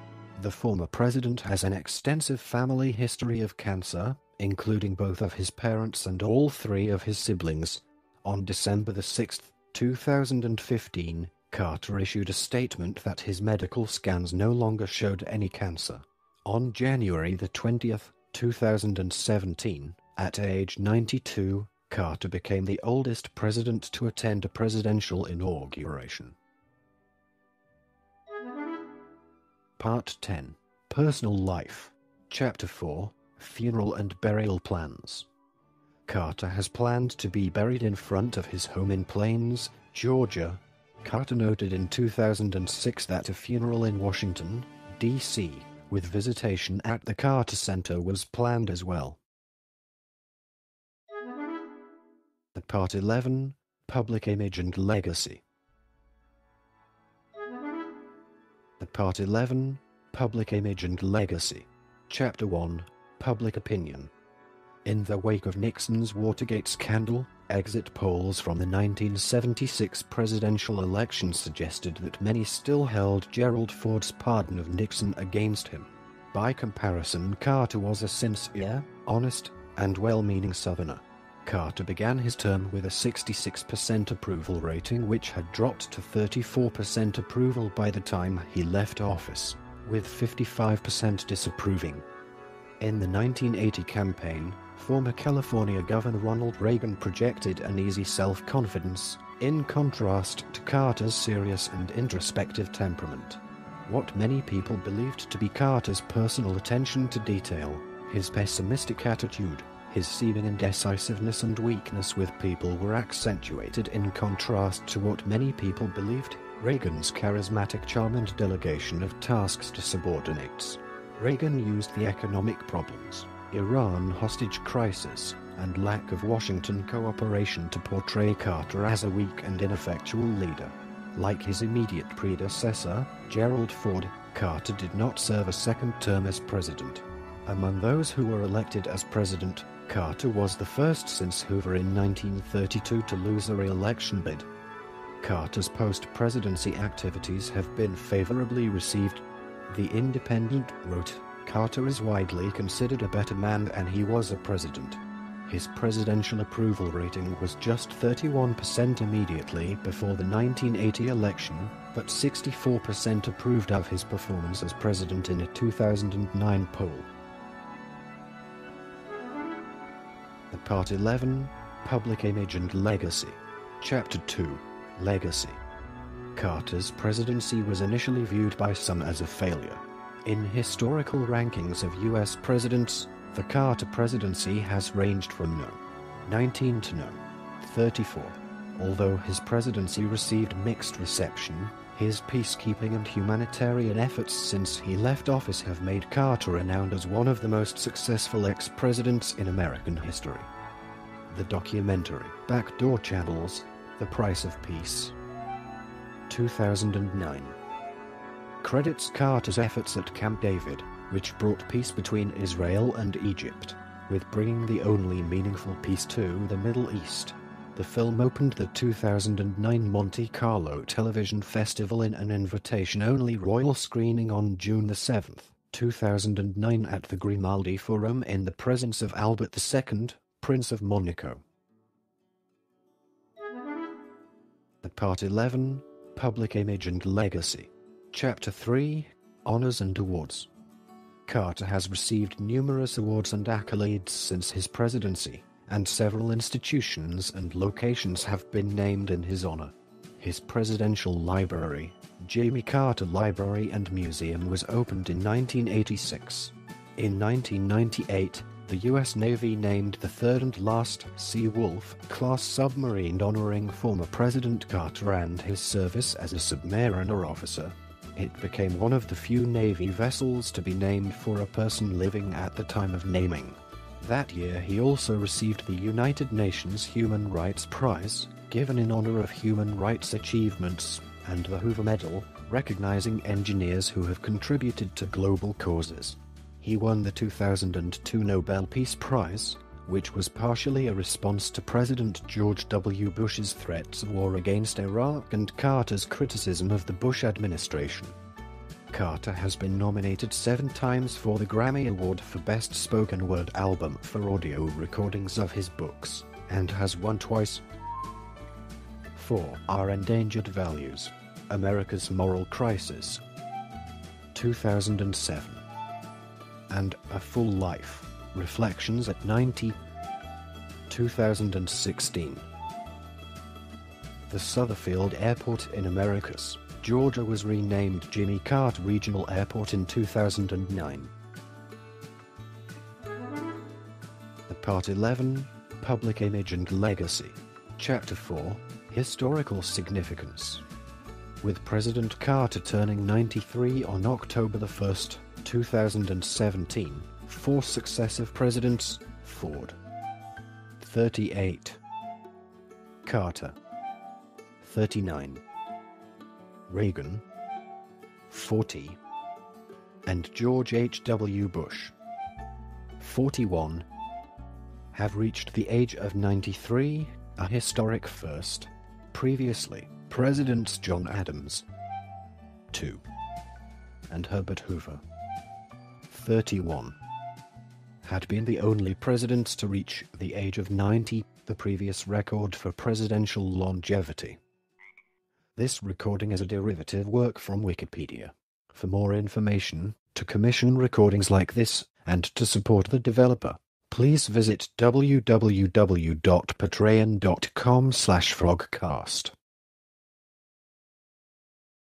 The former president has an extensive family history of cancer, including both of his parents and all 3 of his siblings. On December 6, 2015, Carter issued a statement that his medical scans no longer showed any cancer. On January 20, 2017, at age 92, Carter became the oldest president to attend a presidential inauguration. Part 10. Personal Life. Chapter 4. Funeral and Burial Plans. Carter has planned to be buried in front of his home in Plains, Georgia. Carter noted in 2006 that a funeral in Washington, D.C., with visitation at the Carter Center was planned as well. Part 11. Public Image and Legacy. Part 11. Public Image and Legacy. Chapter 1. Public Opinion. In the wake of Nixon's Watergate scandal, exit polls from the 1976 presidential election suggested that many still held Gerald Ford's pardon of Nixon against him. By comparison, Carter was a sincere, honest, and well-meaning Southerner. Carter began his term with a 66% approval rating, which had dropped to 34% approval by the time he left office, with 55% disapproving. In the 1980 campaign, former California Governor Ronald Reagan projected an easy self-confidence, in contrast to Carter's serious and introspective temperament. What many people believed to be Carter's personal attention to detail, his pessimistic attitude, his seeming indecisiveness and weakness with people were accentuated in contrast to what many people believed, Reagan's charismatic charm and delegation of tasks to subordinates. Reagan used the economic problems, Iran hostage crisis, and lack of Washington cooperation to portray Carter as a weak and ineffectual leader. Like his immediate predecessor, Gerald Ford, Carter did not serve a second term as president. Among those who were elected as president, Carter was the first since Hoover in 1932 to lose a re-election bid. Carter's post-presidency activities have been favorably received. The Independent wrote, "Carter is widely considered a better man than he was a president." His presidential approval rating was just 31% immediately before the 1980 election, but 64% approved of his performance as president in a 2009 poll. Part 11. Public Image and Legacy. Chapter 2. Legacy. Carter's presidency was initially viewed by some as a failure. In historical rankings of U.S. presidents, the Carter presidency has ranged from no. 19 to no. 34. Although his presidency received mixed reception, His peacekeeping and humanitarian efforts since he left office have made Carter renowned as one of the most successful ex-presidents in American history. The documentary Backdoor Channels: The Price of Peace, 2009, credits Carter's efforts at Camp David, which brought peace between Israel and Egypt, with bringing the only meaningful peace to the Middle East. The film opened the 2009 Monte Carlo Television Festival in an invitation-only royal screening on June 7, 2009 at the Grimaldi Forum in the presence of Albert II, Prince of Monaco. Part 11, Public Image and Legacy. Chapter 3, Honors and Awards. Carter has received numerous awards and accolades since his presidency, and several institutions and locations have been named in his honor. His presidential library, Jimmy Carter Library and Museum, was opened in 1986. In 1998, the U.S. Navy named the third and last Seawolf-class submarine honoring former President Carter and his service as a submariner officer. It became one of the few Navy vessels to be named for a person living at the time of naming. That year he also received the United Nations Human Rights Prize, given in honor of human rights achievements, and the Hoover Medal, recognizing engineers who have contributed to global causes. He won the 2002 Nobel Peace Prize, which was partially a response to President George W. Bush's threats of war against Iraq and Carter's criticism of the Bush administration. Carter has been nominated 7 times for the Grammy Award for Best Spoken Word Album for audio recordings of his books, and has won twice. 4. Our Endangered Values: America's Moral Crisis, 2007. And A Full Life: Reflections at 90, 2016. The Sutherfield Airport in Americus, Georgia was renamed Jimmy Carter Regional Airport in 2009. Part 11, Public Image and Legacy. Chapter 4, Historical Significance. With President Carter turning 93 on October 1, 2017, 4 successive presidents: Ford, 38, Carter, 39, Reagan, 40, and George H.W. Bush, 41, have reached the age of 93, a historic first. Previously, Presidents John Adams, 2, and Herbert Hoover, 31, had been the only presidents to reach the age of 90, the previous record for presidential longevity. This recording is a derivative work from Wikipedia. For more information, to commission recordings like this, and to support the developer, please visit www.patreon.com/frogcast.